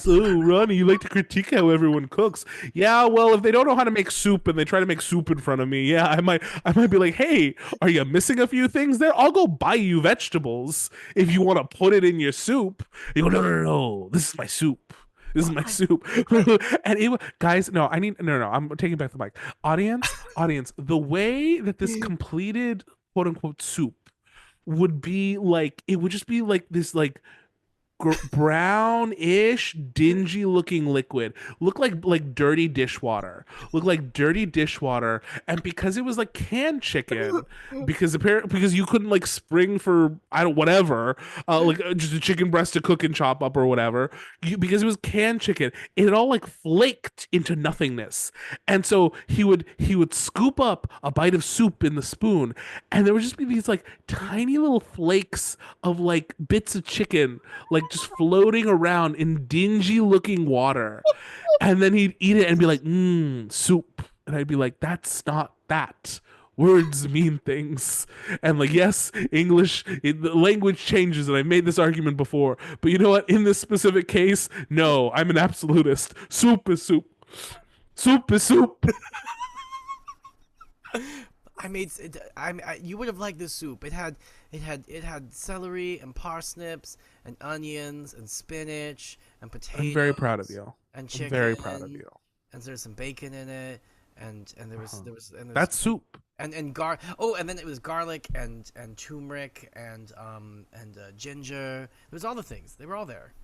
Oh, Ronnie, you like to critique how everyone cooks. Yeah, well, if they don't know how to make soup and they try to make soup in front of me, yeah, I might be like, hey, are you missing a few things there? I'll go buy you vegetables if you want to put it in your soup. You go, no. This is my soup. This is well, my soup. And guys, no, no. I'm taking back the mic. Audience. The way that this completed quote unquote soup would be like, it would just be like this, like brownish, dingy looking liquid. Look like dirty dishwater. Look like dirty dishwater. And because it was like canned chicken, because apparently because you couldn't like spring for I don't whatever, just a chicken breast to cook and chop up or whatever. Because it was canned chicken, it had all like flaked into nothingness. And so he would scoop up a bite of soup in the spoon, and there would just be these like tiny little flakes of like bits of chicken like just floating around in dingy looking water. And then he'd eat it and be like, soup. And I'd be like, that's not that. Words mean things. And like, yes, the language changes. And I made this argument before. But you know what? In this specific case, no, I'm an absolutist. Soup is soup. Soup is soup. I made it. You would have liked this soup. It had celery and parsnips and onions and spinach and I'm very proud of potatoes you. and I'm very proud of chicken, you. and there's some bacon in it, and there was Uh-huh. there was and there's That's soup. and then it was garlic and turmeric and ginger. It was all the things. They were all there.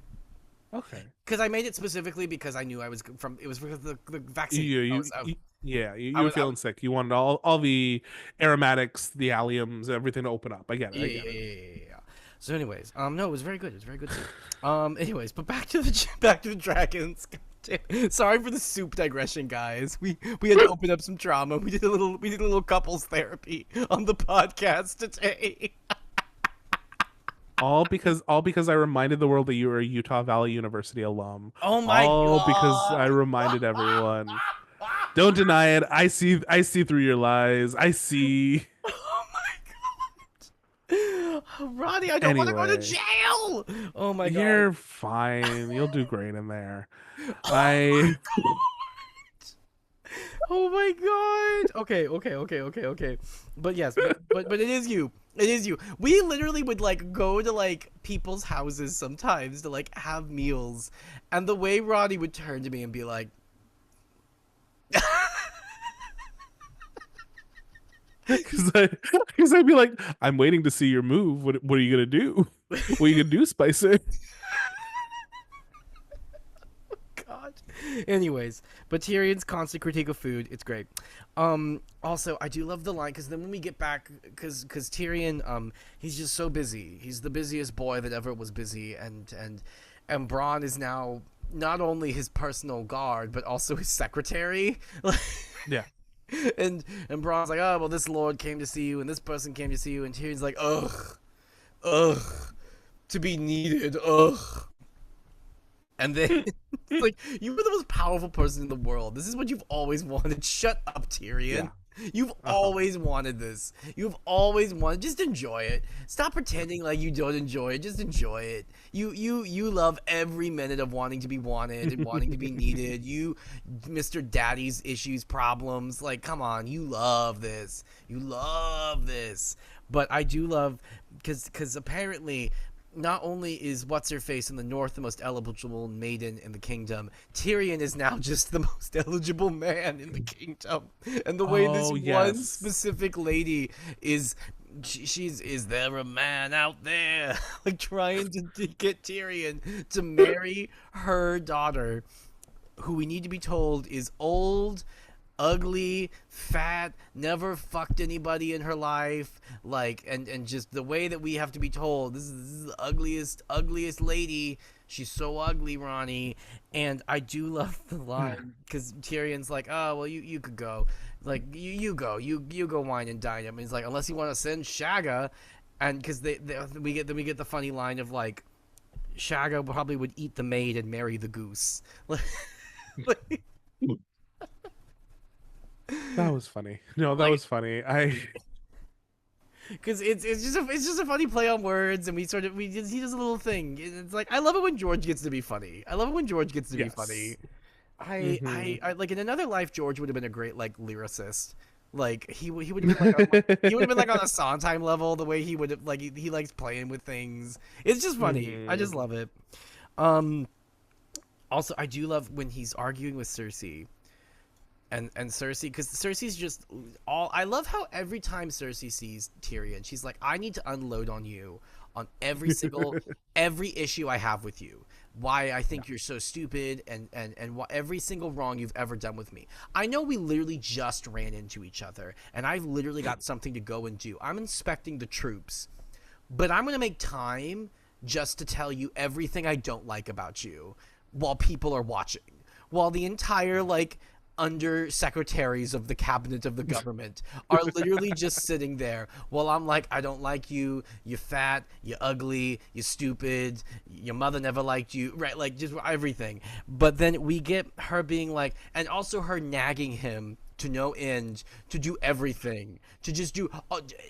Okay. Because I made it specifically because I knew I was from. It was because the vaccine. You I were was, I feeling sick. You wanted all the aromatics, the alliums, everything to open up. I get it. I get it. yeah. So, anyways, no, it was very good. It was very good soup. Anyways, but back to the dragons. Sorry for the soup digression, guys. We had to open up some trauma. We did a little couples therapy on the podcast today. All because I reminded the world that you were a Utah Valley University alum. Oh my All because I god! reminded everyone. Don't deny it. I see through your lies. I see. Oh my god! Roddy, I don't want to go to Anyway, jail. Oh my god! you're fine. You'll do great in there. Oh my I god! Oh my god! Okay. But yes, but it is you. It is you. We literally would like go to like people's houses sometimes to like have meals, and the way Roddy would turn to me and be like, because I'd be like, I'm waiting to see your move. What are you gonna do? What are you gonna do, Spicer? God. Anyways, but Tyrion's constant critique of food, it's great. Also, I do love the line because then when we get back, because Tyrion, he's just so busy. He's the busiest boy that ever was busy, and Bronn is now not only his personal guard but also his secretary. Yeah. And Bronn's like, oh well, this lord came to see you, and this person came to see you, and Tyrion's like, ugh, to be needed, ugh. And then it's like, you were the most powerful person in the world. This is what you've always wanted. Shut up, Tyrion. Yeah. You've always wanted this. You've always wanted. Just enjoy it. Stop pretending like you don't enjoy it. Just enjoy it. You love every minute of wanting to be wanted and wanting to be needed. You, Mr. Daddy's issues, problems. Like, come on. You love this. You love this. But I do love, because apparently, not only is what's-her-face in the north the most eligible maiden in the kingdom, Tyrion is now just the most eligible man in the kingdom. And the way this one specific lady is, is there a man out there? Like, trying to get Tyrion to marry her daughter, who we need to be told is old, ugly, fat, never fucked anybody in her life, like, and just the way that we have to be told, this is the ugliest lady. She's so ugly, Rhani. And I do love the line because Tyrion's like, oh well, you could go, like, you go wine and dine him. And he's like, unless you want to send Shagga, and because we get the funny line of like, Shagga probably would eat the maid and marry the goose. Like, That was funny. No, that was funny. Because it's just a funny play on words, and he does a little thing. It's like, I love it when George gets to be funny. I love it when George gets to be funny. I like, in another life, George would have been a great like lyricist. Like, he would have been like on a Sondheim level, the way he would have, like, he likes playing with things. It's just funny. I just love it. Also, I do love when he's arguing with Cersei. And Cersei, because Cersei's just all. I love how every time Cersei sees Tyrion, she's like, I need to unload on you on every issue I have with you. Why I think you're so stupid, and what every single wrong you've ever done with me. I know we literally just ran into each other, and I've literally got something to go and do. I'm inspecting the troops, but I'm gonna make time just to tell you everything I don't like about you while people are watching, while the entire like under secretaries of the cabinet of the government are literally just sitting there while I'm like, I don't like you, you're fat, you're ugly, you're stupid, your mother never liked you, right? Like, just everything. But then we get her being like, and also her nagging him to no end to do everything, to just do,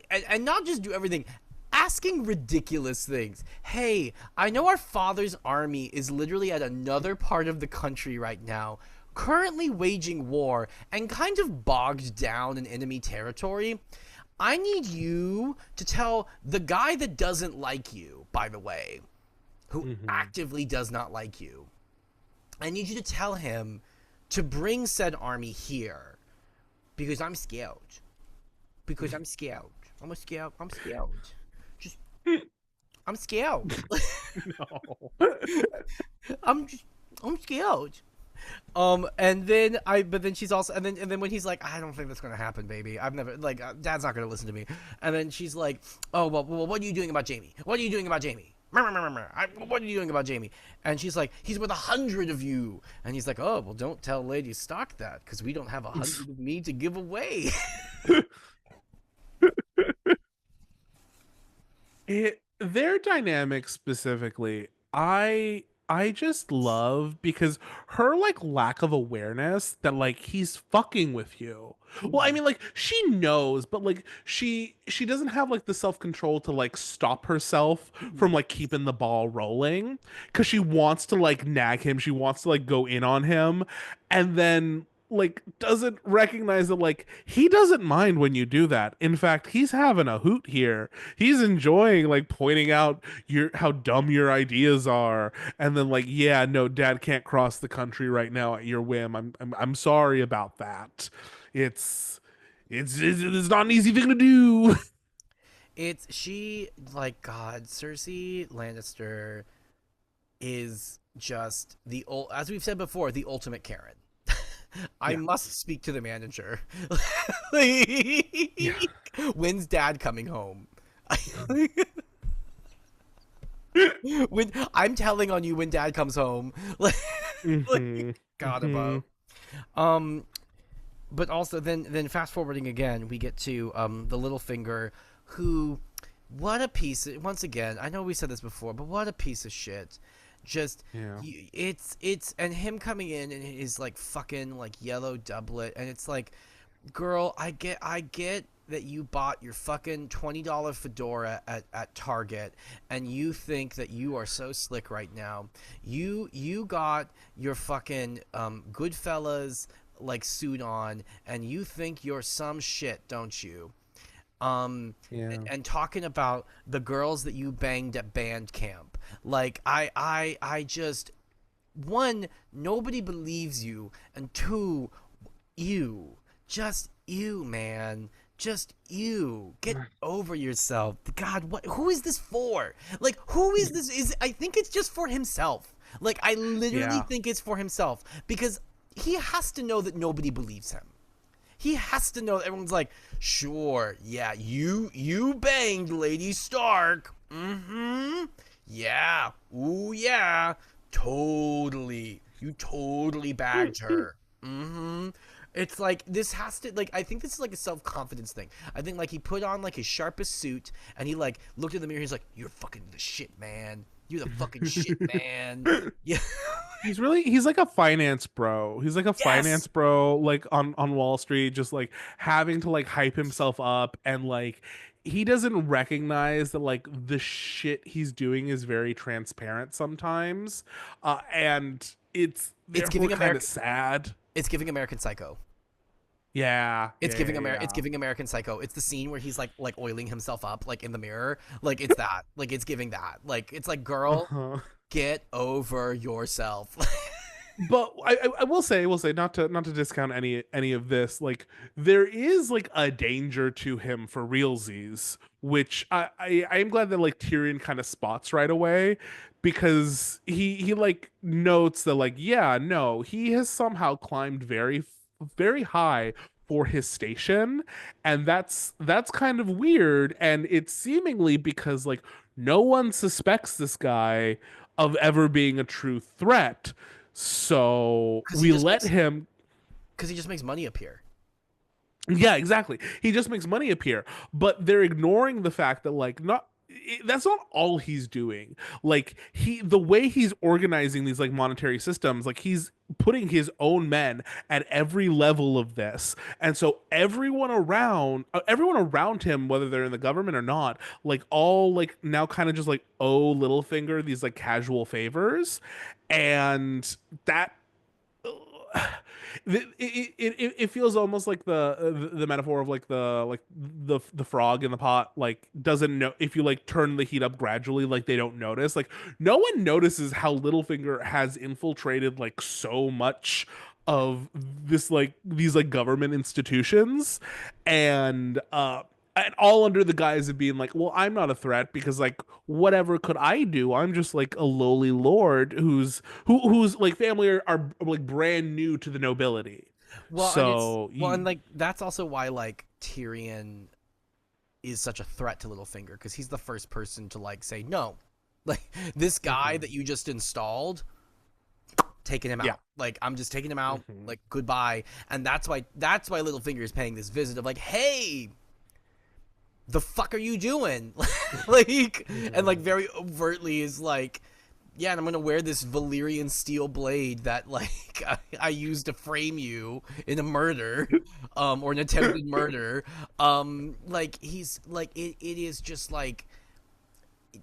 and not just do everything, asking ridiculous things. Hey, I know our father's army is literally at another part of the country right now. currently waging war and kind of bogged down in enemy territory, I need you to tell the guy that doesn't like you, by the way, who Mm-hmm. actively does not like you, I need you to tell him to bring said army here because I'm scared. Because I'm scared. I'm scared. I'm scared. Just, I'm scared. No. I'm just, I'm scared. But then she's also, and then when he's like, I don't think that's gonna happen, baby. I've never, like, Dad's not gonna listen to me. And then she's like, oh, well, what are you doing about Jamie? What are you doing about Jamie? What are you doing about Jamie? And she's like, he's with 100 of you. And he's like, oh, well, don't tell Lady Stark that, because we don't have 100 of me to give away. Their dynamic specifically, I just love because her like lack of awareness that like he's fucking with you. Well, I mean like she knows, but like she doesn't have like the self-control to like stop herself from like keeping the ball rolling because she wants to like nag him, she wants to like go in on him, and then like doesn't recognize that like he doesn't mind when you do that. In fact, he's having a hoot here. He's enjoying like pointing out your how dumb your ideas are, and then like, yeah, no, Dad can't cross the country right now at your whim. I'm sorry about that. It's it's not an easy thing to do. It's she like God, Cersei Lannister is just the old, as we've said before, the ultimate Karen. I Yeah. must speak to the manager. Yeah. When's Dad coming home? When I'm telling on you when Dad comes home. Mm-hmm. God Mm-hmm. above. Um, but also then fast forwarding again, we get to the Littlefinger, who, what a piece. Once again, I know we said this before, but what a piece of shit. Just Yeah. it's and him coming in his like fucking like yellow doublet, and it's like, girl, I get that you bought your fucking $20 fedora at Target, and you think that you are so slick right now. You got your fucking Goodfellas like suit on, and you think you're some shit, don't you? Yeah. And talking about the girls that you banged at band camp. Like I just, one, nobody believes you, and two, you, just you, man, just you, get over yourself. God, what, who is this for? Like, who is this? Is, I think it's just for himself. Like, I literally Yeah. think it's for himself, because he has to know that nobody believes him. He has to know that everyone's like, sure, yeah, you banged Lady Stark. Mm-hmm. Yeah. Ooh, yeah. Totally. You totally bagged her. Mm-hmm. It's like, this has to, like, I think this is like a self-confidence thing. I think like he put on like his sharpest suit, and he like looked in the mirror. He's like, you're fucking the shit, man. You're the fucking shit, man. Yeah. He's like a finance bro. He's like a finance Yes. bro like on Wall Street, just like having to like hype himself up, and like he doesn't recognize that like the shit he's doing is very transparent sometimes. And it's It's therefore giving kind of America. sad. It's giving American Psycho. Yeah. It's Yeah, giving yeah, It's yeah. giving American Psycho. It's the scene where he's like oiling himself up like in the mirror. Like it's that. Like it's giving that. Like it's like, girl, Uh-huh. get over yourself. But I will say not to discount any of this. Like there is like a danger to him for realsies, which I am glad that like Tyrion kind of spots right away, because he like notes that like, yeah, no, he has somehow climbed very high for his station, and that's kind of weird, and it's seemingly because like no one suspects this guy of ever being a true threat, so Because he we just let makes him. money appear. Yeah, exactly. He just makes money appear, but they're ignoring the fact that like not that's not all he's doing. Like the way he's organizing these like monetary systems, like he's putting his own men at every level of this. And so everyone around him, whether they're in the government or not, like all like now kind of just like owe Littlefinger these like casual favors, and that it feels almost like the metaphor of like the frog in the pot like doesn't know if you like turn the heat up gradually, like they don't notice. Like no one notices how Littlefinger has infiltrated like so much of this like these like government institutions, and all under the guise of being like, well, I'm not a threat because like whatever could I do? I'm just like a lowly lord whose like family are like brand new to the nobility. So and like that's also why like Tyrion is such a threat to Littlefinger, because he's the first person to like say no, like this guy that you just installed, taking him out. yeah. Like I'm just taking him out. Like goodbye. And that's why Littlefinger is paying this visit of like, hey, the fuck are you doing? Like, and like very overtly is like, yeah, and I'm gonna wear this Valyrian steel blade that like I used to frame you in a murder, or an attempted murder. Like he's like it is just like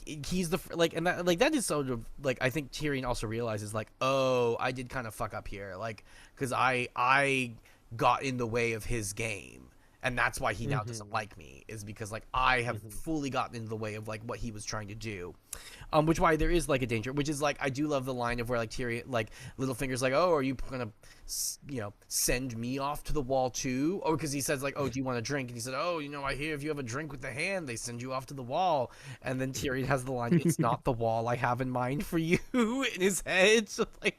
he's the like, and that like that is sort of like I think Tyrion also realizes like, oh, I did kind of fuck up here, like because I got in the way of his game, and that's why he now doesn't like me, is because like I have fully gotten in the way of like what he was trying to do, which why there is like a danger, which is like I do love the line of where like Tyrion, like Littlefinger's like, oh, are you gonna send me off to the wall too? Or because he says like, oh, do you want a drink? And he said, oh, I hear if you have a drink with the hand, they send you off to the wall. And then Tyrion has the line, it's not the wall I have in mind for you, in his head. So like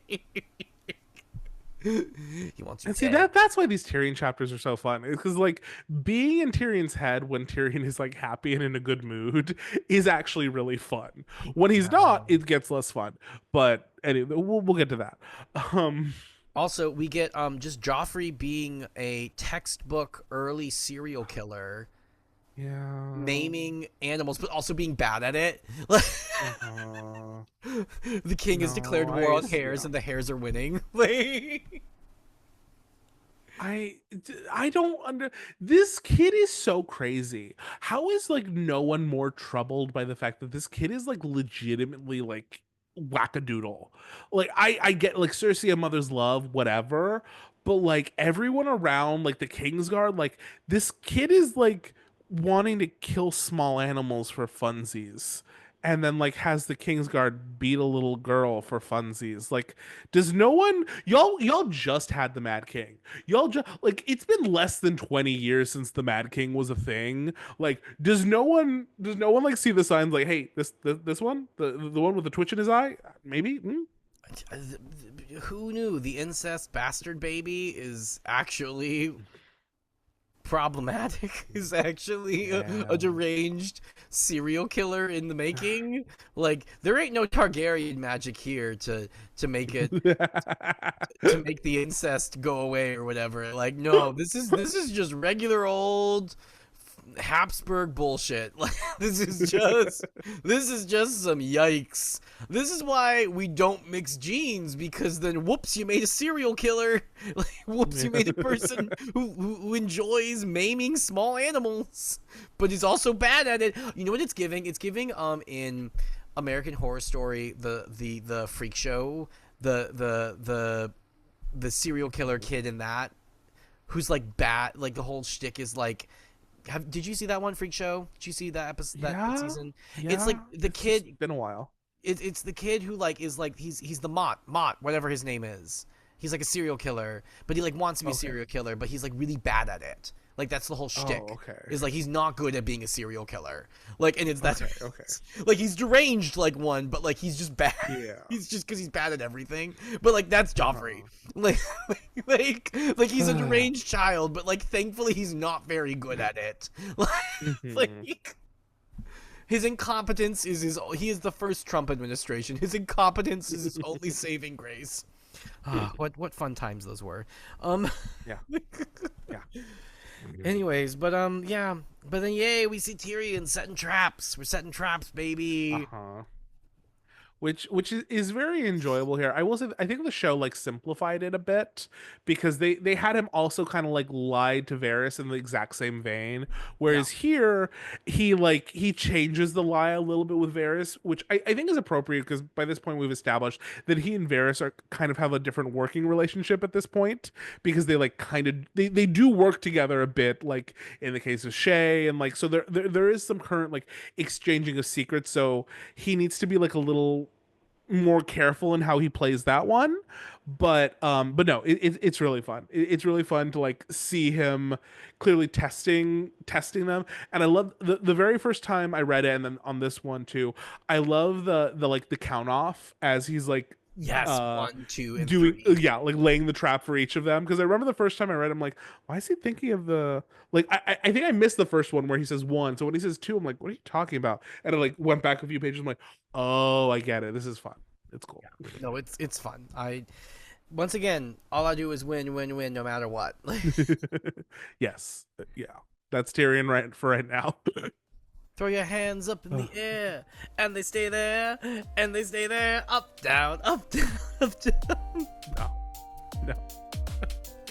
he wants you And see that's why these Tyrion chapters are so fun. Because like being in Tyrion's head when Tyrion is like happy and in a good mood is actually really fun. When he's not, it gets less fun. But anyway, we'll get to that. Also, we get just Joffrey being a textbook early serial killer. Yeah. Naming animals, but also being bad at it. The king has declared war on hares, and the hares are winning. I don't under this kid is so crazy. How is like no one more troubled by the fact that this kid is like legitimately like wackadoodle? Like I get like Cersei, a mother's love, whatever, but like everyone around like the Kingsguard, like this kid is like wanting to kill small animals for funsies, and then like has the Kingsguard beat a little girl for funsies. Like, does no one y'all just had the Mad King? Y'all just like it's been less than 20 years since the Mad King was a thing. Like, does no one like see the signs like, hey, this one, the one with the twitch in his eye, maybe? Who knew the incest bastard baby is actually problematic, is actually a deranged serial killer in the making? Like there ain't no Targaryen magic here to make it to make the incest go away or whatever. Like no, this is just regular old Habsburg bullshit. Like this is just some yikes. This is why we don't mix genes, because then whoops, you made a serial killer. Like whoops, you made a person who enjoys maiming small animals, but is also bad at it. You know what it's giving? It's giving in American Horror Story, the freak show, the serial killer kid in that, who's like bad. Like the whole shtick is like, did you see that one, Freak Show? Did you see that episode, that season? Yeah, it's like the kid. It's been a while. It's the kid who like is like he's the Mott, whatever his name is. He's like a serial killer, but he like wants to be a serial killer, but he's like really bad at it. Like that's the whole shtick. Is like he's not good at being a serial killer. Like, and it's that. Okay. Like he's deranged like one, but like he's just bad. Yeah. He's just because he's bad at everything. But like that's Joffrey. Like he's a deranged child, but like thankfully he's not very good at it. Like his incompetence is he is the first Trump administration. His incompetence is his only saving grace. What fun times those were. Yeah. Anyways, but then yay, we see Tyrion setting traps. We're setting traps, baby. which is very enjoyable here. I will say I think the show like simplified it a bit because they had him also kind of like lied to Varys in the exact same vein, Yeah. whereas here he changes the lie a little bit with Varys, which I think is appropriate because by this point we've established that he and Varys are kind of have a different working relationship at this point because they like kind of they do work together a bit, like in the case of Shay, and like so there is some current like exchanging of secrets, so he needs to be like a little more careful in how he plays that one. But no, it's really fun. It's really fun to like see him clearly testing them. And I love the very first time I read it, and then on this one too, I love the like the count off as he's like Yes, uh 1, 2, and doing 3. yeah, like laying the trap for each of them, because I remember the first time I read, I'm like, why is he thinking of the like I think I missed the first one where he says one, so when he says two, I'm like, what are you talking about? And I like went back a few pages, I'm like, oh, I get it, this is fun, it's cool. No, it's fun. Once again, all I do is win, win, win, no matter what. Yes, yeah, that's Tyrion right now. Throw your hands up in the air, and they stay there, and they stay there, up, down, up, down, up, down. No.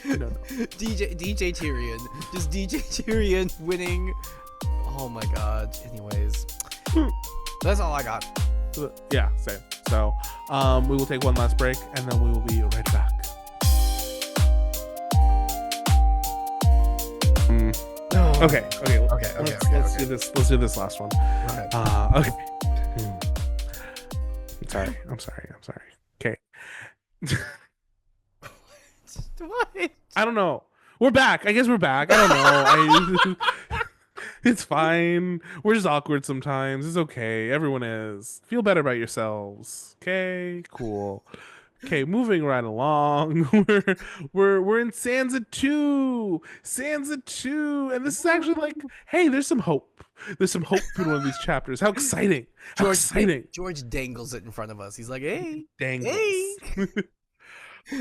DJ Tyrion, just DJ Tyrion winning. Oh my god. Anyways, that's all I got. Yeah, same. So, we will take one last break, and then we will be right back. Okay. Let's do this. Let's do this last one. Okay. Okay. I'm sorry. Okay. What? I don't know. We're back. I guess we're back. I don't know. It's fine. We're just awkward sometimes. It's okay. Everyone is. Feel better about yourselves. Okay. Cool. Okay, moving right along. We're in Sansa II. Sansa II. And this is actually like, hey, there's some hope. There's some hope in one of these chapters. How exciting. George dangles it in front of us. He's like, hey. Dangles. Hey.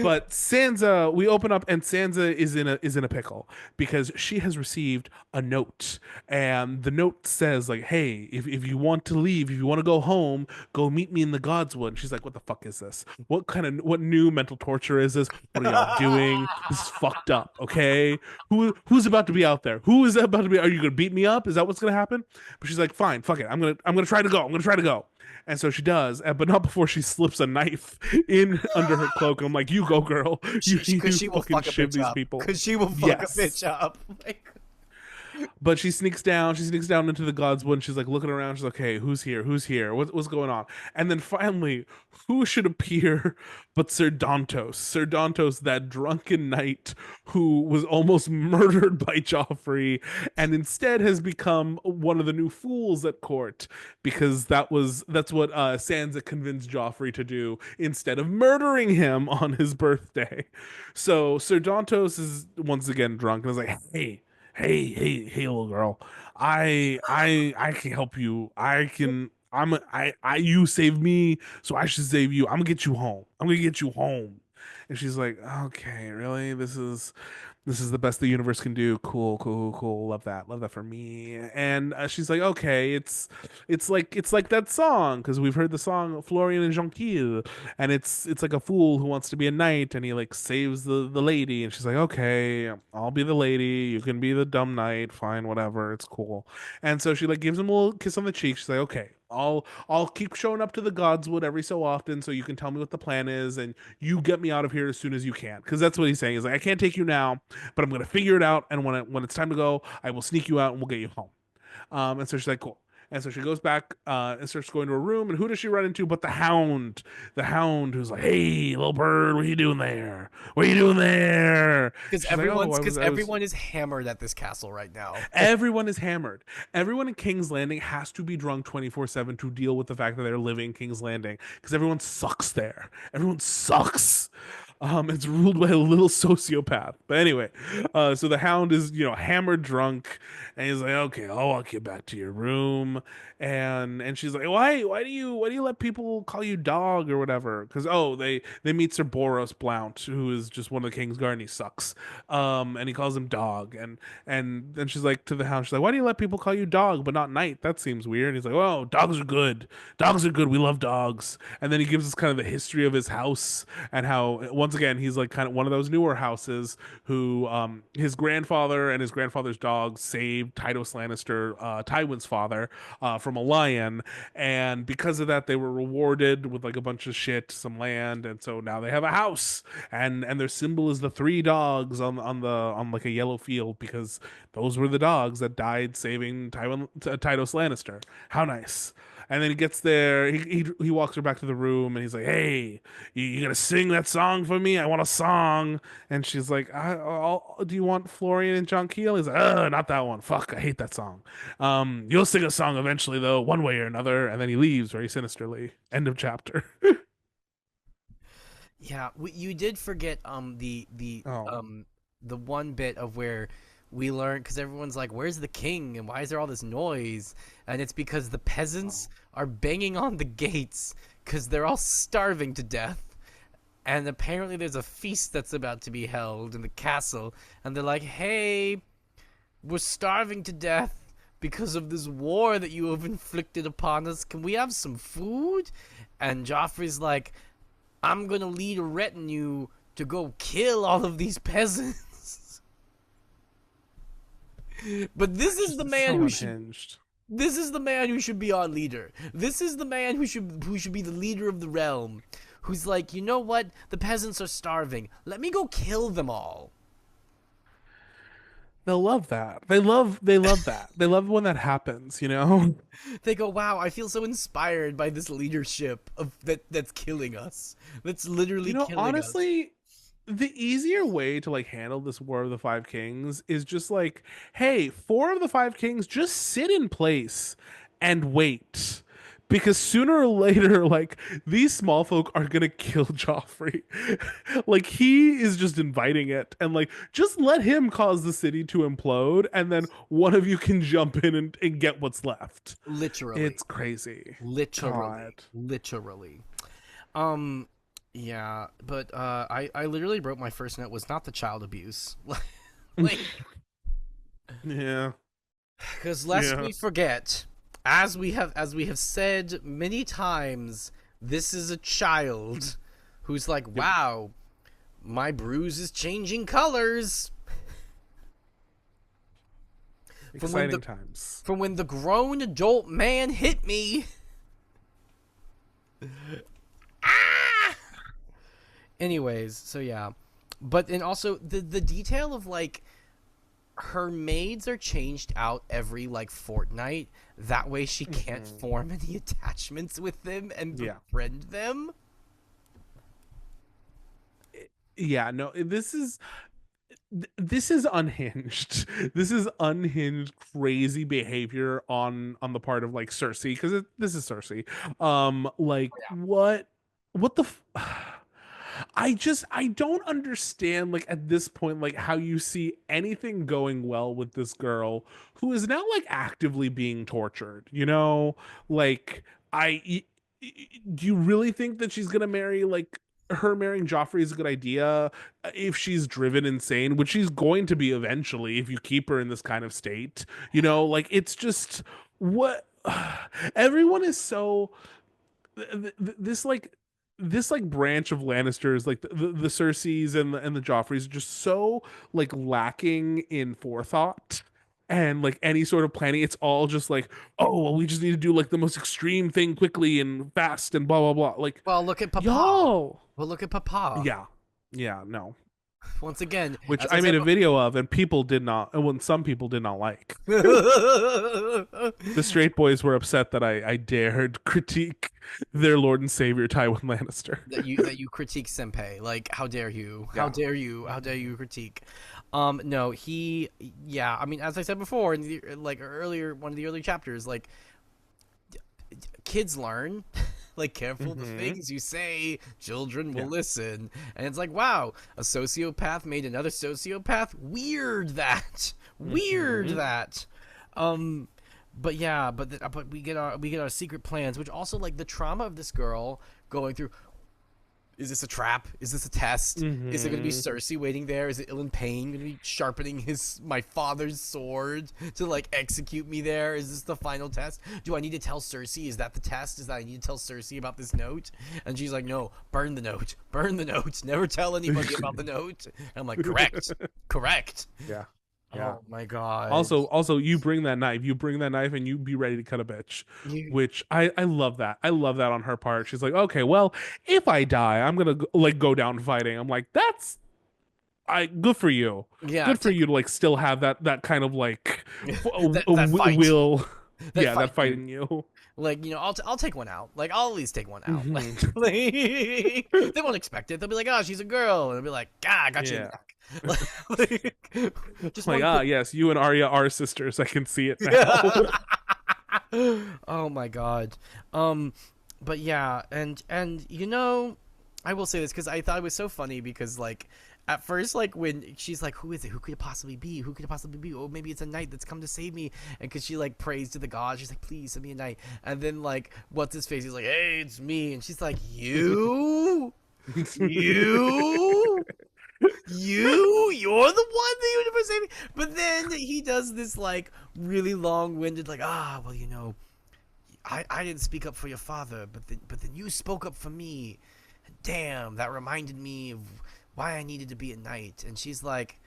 But Sansa, we open up and Sansa is in a pickle because she has received a note, and the note says like, "Hey, if you want to leave, if you want to go home, go meet me in the Godswood." And she's like, "What the fuck is this? What new mental torture is this? What are y'all doing? This is fucked up. Okay, who's about to be out there? Who is about to be? Are you gonna beat me up? Is that what's gonna happen?" But she's like, "Fine, fuck it. I'm gonna try to go. I'm gonna try to go." And so she does, but not before she slips a knife in under her cloak. And I'm like, you go, girl. Because she will fuck a bitch up. Because she will fuck a bitch up. Like... But she sneaks down into the Godswood, and she's like looking around. She's like, okay, who's here? What's going on? And then finally, who should appear but Sir Dantos, that drunken knight who was almost murdered by Joffrey, and instead has become one of the new fools at court, because that's what Sansa convinced Joffrey to do instead of murdering him on his birthday. So Sir Dantos is once again drunk and is like, hey, little girl, I can help you. You saved me, so I should save you. I'm gonna get you home. And she's like, okay, really? This is the best the universe can do. Cool. Love that for me. And she's like, okay, it's like that song, because we've heard the song Florian and Jonquil, and it's like a fool who wants to be a knight, and he like saves the lady. And she's like, okay, I'll be the lady, you can be the dumb knight, fine, whatever, it's cool. And so she like gives him a little kiss on the cheek. She's like, okay, I'll keep showing up to the Godswood every so often, so you can tell me what the plan is, and you get me out of here as soon as you can. Because that's what he's saying. He's like, I can't take you now, but I'm gonna figure it out, and when it's time to go, I will sneak you out and we'll get you home. And so she's like, cool. And so she goes back and starts going to her room, and who does she run into but the Hound? The Hound, who's like, hey, little bird, what are you doing there? Because everyone is hammered at this castle right now. Everyone is hammered. Everyone in King's Landing has to be drunk 24/7 to deal with the fact that they're living in King's Landing, because everyone sucks there. Everyone sucks. It's ruled by a little sociopath. But anyway, so the Hound is, hammered drunk, and he's like, "Okay, I'll walk you back to your room." And she's like, "Why do you let people call you dog or whatever?" Because they meet Sir Boros Blount, who is just one of the King's Guard, and he sucks. And he calls him dog, and then she's like to the Hound, she's like, "Why do you let people call you dog but not knight? That seems weird." And he's like, "Oh, dogs are good. Dogs are good. We love dogs." And then he gives us kind of the history of his house and how once again he's like kind of one of those newer houses who his grandfather and his grandfather's dog saved Tydos Lannister, Tywin's father, from a lion, and because of that they were rewarded with like a bunch of shit, some land, and so now they have a house, and their symbol is the three dogs on like a yellow field because those were the dogs that died saving Tydos Lannister. How nice. And then he gets there. He walks her back to the room, and he's like, "Hey, you gonna sing that song for me? I want a song." And she's like, "Do you want Florian and John Keel?" He's like, not that one. Fuck, I hate that song. You'll sing a song eventually, though, one way or another." And then he leaves very sinisterly. End of chapter. Yeah, you did forget Oh, the one bit of where we learned, because everyone's like, "Where's the king? And why is there all this noise?" And it's because the peasants are banging on the gates because they're all starving to death. And apparently there's a feast that's about to be held in the castle, and they're like, "Hey, we're starving to death because of this war that you have inflicted upon us. Can we have some food?" And Joffrey's like, "I'm gonna lead a retinue to go kill all of these peasants." But this is the man so who unhinged. this is the man who should be our leader. This is the man who should be the leader of the realm. Who's like, "You know what? The peasants are starving. Let me go kill them all." They'll love that. They love that. They love when that happens. They go, "Wow, I feel so inspired by this leadership of that's killing us. That's literally killing us." Honestly, the easier way to like handle this War of the Five Kings is just like, hey, four of the five kings just sit in place and wait. Because sooner or later, like these small folk are gonna kill Joffrey. Like he is just inviting it, and like just let him cause the city to implode, and then one of you can jump in and get what's left. Literally. It's crazy. Literally. God. Literally. Um yeah, but I literally wrote my first note was not the child abuse. Like, Yeah. cuz lest Yeah. we forget, as we have said many times, this is a child who's like, Yep. "Wow, my bruise is changing colors." From when Exciting the times. from when the grown adult man hit me. Ah! Anyways, so yeah. But and also the detail of like her maids are changed out every like fortnight. That way she can't Mhm. form any attachments with them and Yeah. befriend them. Yeah, no, this is unhinged. This is unhinged, crazy behavior on the part of like Cersei, because this is Cersei. Like what the. I don't understand like at this point like how you see anything going well with this girl who is now like actively being tortured. Like I. Do you really think that she's gonna marry like her marrying Joffrey is a good idea if she's driven insane, which she's going to be eventually if you keep her in this kind of state. Like it's just what everyone is so this like branch of Lannisters, like the Cerseis and the Joffreys, are just so like lacking in forethought and like any sort of planning. It's all just like, oh well, we just need to do like the most extreme thing quickly and fast and blah blah blah. Like, Well, look at Papa. y'all, Well, look at Papa. yeah, yeah, no. Once again, Which as I I made said a video of, and people did not, and when some people did not like. The straight boys were upset that I dared critique their Lord and Savior Tywin Lannister. that you critique Senpai. Like, how dare you? How Yeah. dare you? How dare you critique? No, yeah. I mean, as I said before in one of the early chapters, like, kids learn. Like, careful the Mm-hmm. things you say, children will Yeah. listen. And it's like, wow, a sociopath made another sociopath. Weird that. Weird Mm-hmm. that. Um, but yeah, but we get our secret plans, which also, like, the trauma of this girl going through. Is this a trap? Is this a test? Is it going to be Mm-hmm. Cersei waiting there? Is it Ilan Payne going to be sharpening my father's sword to, like, execute me there? Is this the final test? Do I need to tell Cersei? Is that the test? Is that I need to tell Cersei about this note? And she's like, no, burn the note. Burn the note. Never tell anybody about the note. And I'm like, correct. Correct. Yeah. Yeah. Oh my god. Also, you bring that knife. You bring that knife, and you be ready to cut a bitch. You, Which I love that. I love that on her part. She's like, okay, well, if I die, I'm gonna like go down fighting. I'm like, that's good for you. yeah, Good for you to like still have that kind of like that fight. will. That Yeah, that fight fight in in you. Like, I'll take one out. Like, I'll at least take one out. Hmm. Like, they won't expect it. They'll be like, "Oh, she's a girl," and they'll be like, "Ah, I got you in Yeah. the neck." Like, just Like, one quick. yes, you and Arya are sisters. I can see it now. Oh my god. But yeah, and I will say this because I thought it was so funny because, like, at first, like, when she's like, who is it? Who could it possibly be? Who could it possibly be? Oh, maybe it's a knight that's come to save me. And because she, like, prays to the gods, she's like, please send me a knight. And then, like, what's his face? He's like, hey, it's me. And she's like, you? You? You're the one that you never saved me. But then he does this, like, really long-winded, like, well, I didn't speak up for your father, but then you spoke up for me. Damn, that reminded me of why I needed to be a knight. And she's like,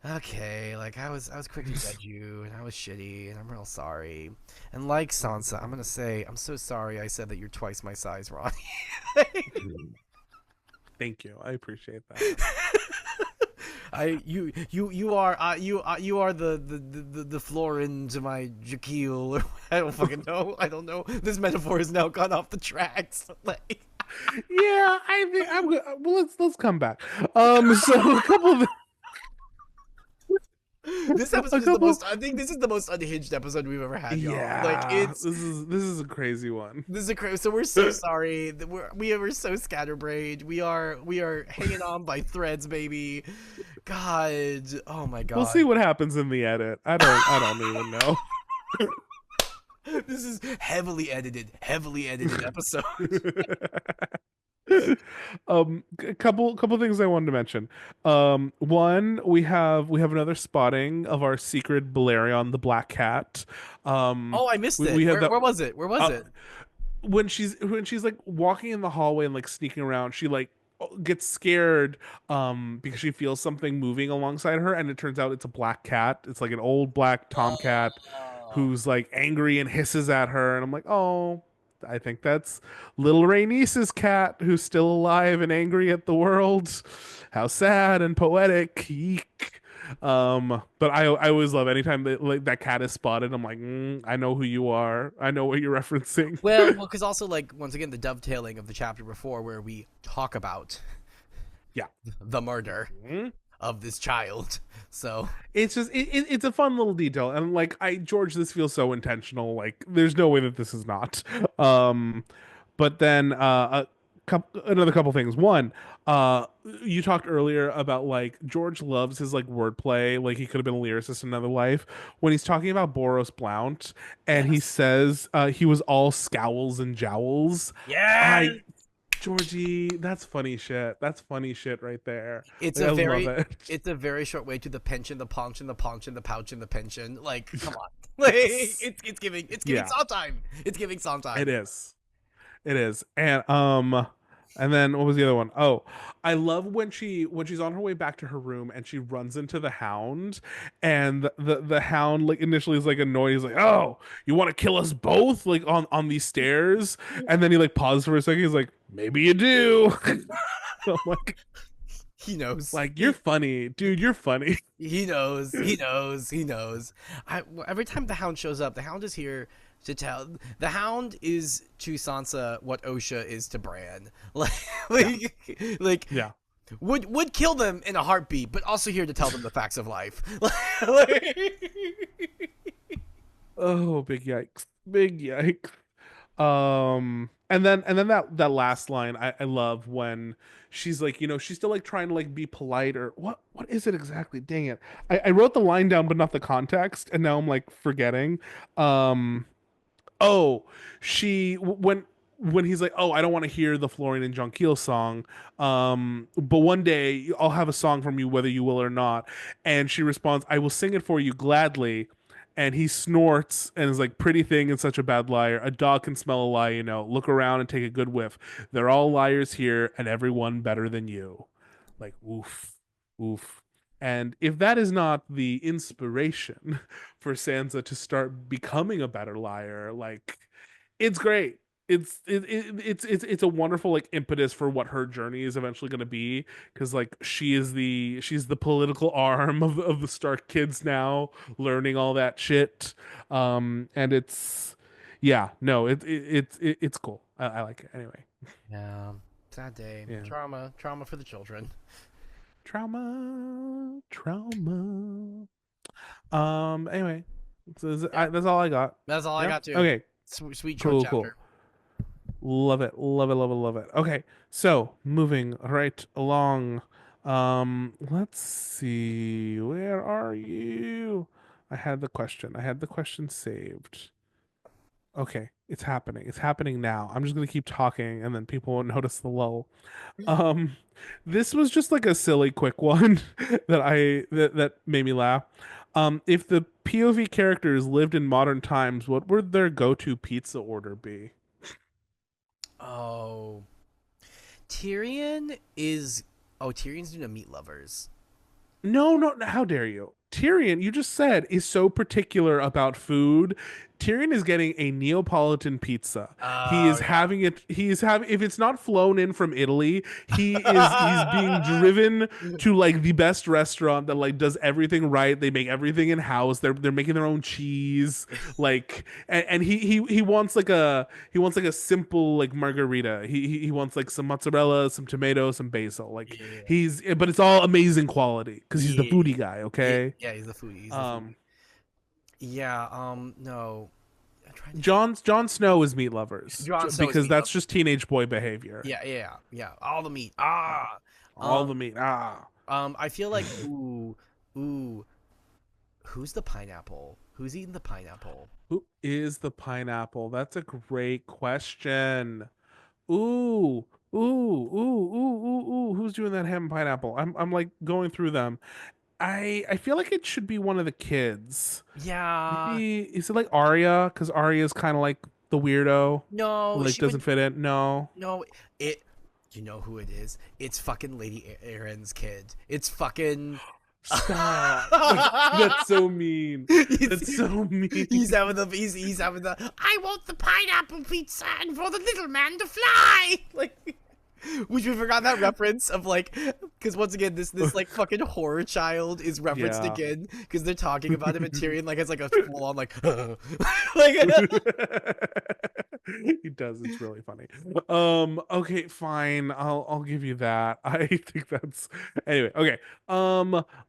okay, like, I was quick to judge you, and I was shitty, and I'm real sorry. And like Sansa, I'm gonna say, I'm so sorry I said that you're twice my size, Ronnie. Thank you. I appreciate that. You are the Florin to my Jaquil. I don't fucking know. I don't know. This metaphor has now gone off the tracks. Like, Yeah, I think I'm good. Well, let's come back. So a couple of this a episode is the couple. most. I think this is the most unhinged episode we've ever had, y'all. Like, Yeah, this is a crazy one. this is a crazy. So we're so sorry that we are so scatterbrained. We are hanging on by threads, baby. God, oh my We'll god. see what happens in the edit. I don't even know. This is heavily edited episode. A couple things I wanted to mention. One, we have another spotting of our secret Balerion the Black Cat. Oh, I missed it. We have Where was it? Where was uh, it? when she's like walking in the hallway and like sneaking around, she like gets scared because she feels something moving alongside her, and it turns out it's a black cat. It's like an old black tomcat Oh. who's like angry and hisses at her, and I'm like, oh, I think that's little Rhaenys's cat who's still alive and angry at the world. How sad and poetic. Eek. But I always love anytime that like that cat is spotted. I'm like, I know who you are. I know what you're referencing. Well, because also, like, once again, the dovetailing of the chapter before where we talk about Yeah. the murder Mhm. of this child. So It's just it's a fun little detail, and like George, this feels so intentional. Like there's no way that this is not. Um, but then another couple things. One, you talked earlier about like George loves his like wordplay. Like he could have been a lyricist in another life. When he's talking about Boros Blount, and he yes, says he was all scowls and jowls. yes. I Georgie, that's funny shit. That's funny shit right there. It's Like, a I love very it. it's a very short way to the pension, the paunch, and the paunch, and the pouch, and the pension. Like, come on. Like, Yes. it's giving Yeah, song time. It's giving song it time. is. It is. And then what was the other one? Oh, I love when she's on her way back to her room and she runs into the hound, and the hound like initially is like annoyed. He's like, "Oh, you want to kill us both like on these stairs?" And then he like pauses for a second. He's like, "Maybe you do." I'm He knows. like you're funny, dude. You're funny. He knows. He knows. He knows. Every time the Hound shows up, the Hound is here to tell. The Hound is to Sansa what Osha is to Bran. Like, Yeah. like Yeah. would kill them in a heartbeat, but also here to tell them the facts of life. Like, Oh, big yikes. Big yikes. And then that last line I love when she's like, she's still like trying to like be polite or what is it exactly? Dang it. I wrote the line down but not the context, and now I'm like forgetting. Um Oh, when he's like, "Oh, I don't want to hear the Florian and John Keel song, but one day I'll have a song from you, whether you will or not." And she responds, "I will sing it for you gladly." And he snorts and is like, "Pretty thing and such a bad liar. A dog can smell a lie, you know. Look around and take a good whiff. They're all liars here, and everyone better than you." Like, oof, oof. And if that is not the inspiration for Sansa to start becoming a better liar, like it's great. It's a wonderful like impetus for what her journey is eventually going to be, because like she's the political arm of the Stark kids now, learning all that shit. And it's yeah, no, it's cool. I like it anyway. Yeah, sad day. Yeah. Trauma for the children. Trauma. Anyway, so Yeah, that's all I got. that's all I Yeah. got too. Okay. Sweet short Cool. Cool. chapter. Love it. Love it. Love it. Love it. Okay. So moving right along. Let's see. Where are you? I had the question. I had the question saved. Okay. It's happening. It's happening now. I'm just gonna keep talking, and then people won't notice the lull. Um, this was just like a silly quick one that made me laugh. If the POV characters lived in modern times, what would their go-to pizza order be? Oh, Tyrion is. Oh, Tyrion's doing a meat lovers. No, no, how dare you? Tyrion, you just said, is so particular about food. Tyrion is getting a Neapolitan pizza. He Oh is yeah. having it. He's having, if it's not flown in from Italy, he's being driven to like the best restaurant that like does everything right. They make everything in house. They're making their own cheese. Like, and he wants like a simple like margarita. He wants like some mozzarella, some tomato, some basil. Like Yeah. but it's all amazing quality because he's the Yeah. foodie guy. Yeah. Okay. Yeah. He's the foodie. He's the foodie. Um, Yeah. No. I'm trying to think. Jon Snow is meat lovers Jon Snow's because meat that's lovers. just teenage boy behavior. Yeah. All the meat. Yeah. Ah. All Um. the meat. Ah. I feel like ooh. Who's the pineapple? Who's eating the pineapple? Who is the pineapple? That's a great question. Ooh. Ooh. Who's doing that ham and pineapple? I'm like going through them. I feel like it should be one of the kids. Yeah. Maybe is it like Arya? Because Arya is kind of like the weirdo who No, like she doesn't would. fit in. No. No, it. You know who it is? It's fucking Lady Aaron's kid. It's fucking. Stop. That's so mean. That's so mean. He's having the. I want the pineapple pizza and for the little man to fly. Like, which we forgot that reference of like, because once again this like fucking horror child is referenced Yeah. again because they're talking about him and Tyrion like it's like a full on like like. He does. It's really funny. Okay, fine. I'll give you that. I think that's anyway. Okay.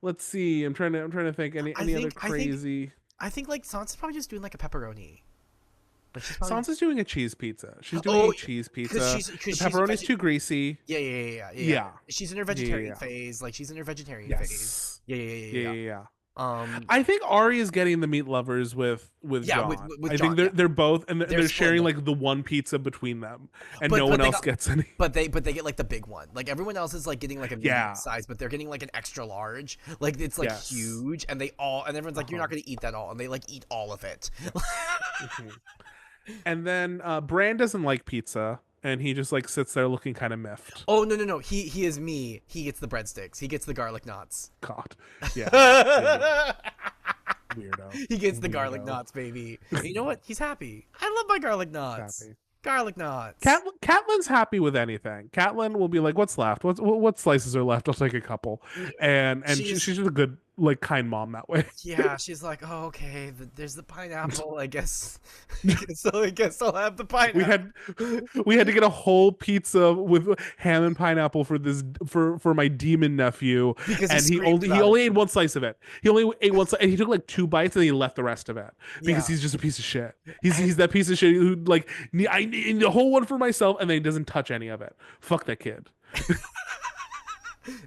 Let's see. I'm trying to think I any other think I think crazy. I think like Sansa's probably just doing like a pepperoni. Like she's probably Sansa's doing a cheese pizza. She's doing oh a cheese because pizza. The she's pepperoni's too greasy. yeah. She's in her vegetarian Yeah. phase. Like she's in her vegetarian phase. Yes. Yeah. Yeah. Um, I think Ari is getting the meat lovers with yeah, John. with I John. think they're both and They're they're sharing splitting like the one pizza between them, and But no one they else got gets any. but they get like the big one. Like everyone else is like getting like a medium Yeah. size, but they're getting like an extra large. Like it's like Yes. huge, and everyone's like, you're not gonna eat that all, and they like eat all of it. Mhm. And then Bran doesn't like pizza, and he just like sits there looking kind of miffed. Oh no. He is me. He gets the breadsticks. He gets the garlic knots. God, yeah, weirdo. He gets the garlic Weirdo. knots, baby. And you know what? He's happy. I love my garlic knots. Happy. Garlic knots. Catelyn's happy with anything. Catelyn will be like, "What's left? What slices are left? I'll take a couple." And She's she's just a good like kind mom that way. Yeah, she's like, oh, okay, there's the pineapple, I guess. So I guess I'll have the pineapple. We had to get a whole pizza with ham and pineapple for my demon nephew, Because and he only ate one slice of it. He only ate one slice, and he took like 2 bites, and he left the rest of it because he's just a piece of shit. He's that piece of shit who like I need the whole one for myself, and then he doesn't touch any of it. Fuck that kid.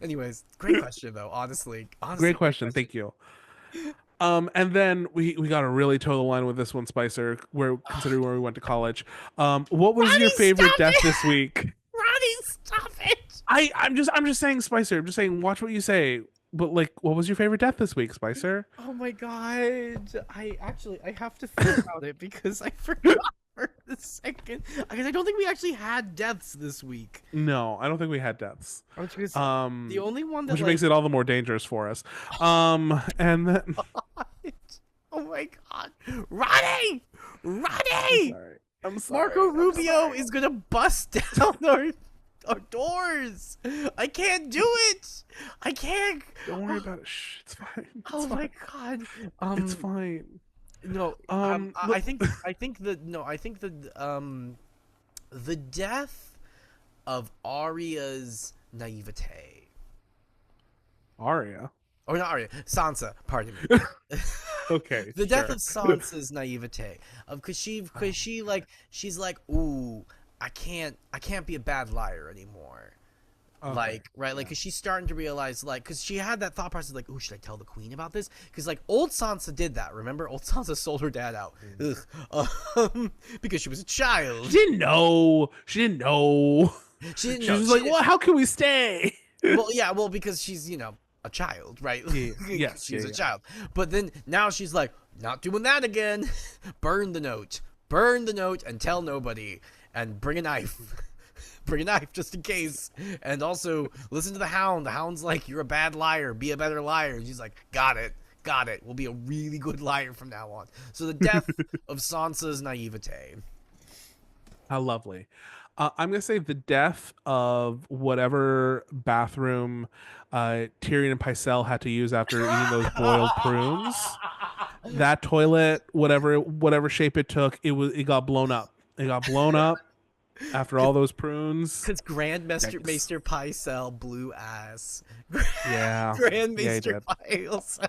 Anyways, great question though. Honestly, great question. Thank you. And then we got to really toe the line with this one, Spicer. Considering where we went to college, what was your favorite death this week? Rhani, stop it! I'm just saying, Spicer. I'm just saying, watch what you say. But like, what was your favorite death this week, Spicer? Oh my god! I have to think about it because I forgot for a second. Because I don't think we actually had deaths this week. No, I don't think we had deaths. The only one that which makes it all the more dangerous for us. And then. Oh my god, Rhani! I'm sorry. Marco Rubio is gonna bust down our doors. I can't do it. I can't. Don't worry about it. Shh, it's fine. Oh my god. It's fine. No. I think the death of Arya's naivete. Arya. Or not Arya, Sansa, pardon me. Okay. The death of Sansa's naivete. Because she's like, ooh, I can't be a bad liar anymore. Okay. Like, right, like, because she's starting to realize, like, because she had that thought process, like, ooh, should I tell the queen about this? Because, like, old Sansa did that, remember? Old Sansa sold her dad out. Because she was a child. She didn't know. She was like, well, how can we stay? Well, because she's, a child, right? Yes, she's a child. But then now she's like, not doing that again. Burn the note and tell nobody, and bring a knife. Bring a knife just in case. And also listen to the Hound. The Hound's like, you're a bad liar, be a better liar. And she's like, got it, we'll be a really good liar from now on. So the death of Sansa's naivete. How lovely. I'm gonna say the death of whatever bathroom Tyrion and Pycelle had to use after eating those boiled prunes. That toilet, whatever shape it took, it got blown up. It got blown up after all those prunes. Because Maester Pycelle blew ass. Yeah. Maester Pycelle.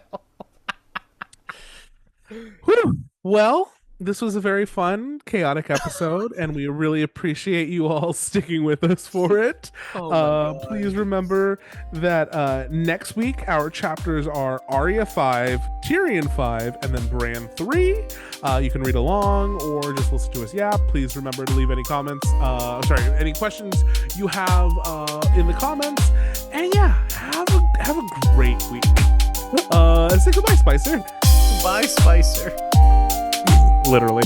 Whew. Well, this was a very fun, chaotic episode, and we really appreciate you all sticking with us for it. Please remember that next week our chapters are Arya V, Tyrion V, and then Bran III. You can read along or just listen to us yap. Please remember to leave any comments. Any questions you have in the comments. And yeah, have a great week. Say goodbye, Spicer. Goodbye, Spicer. Literally.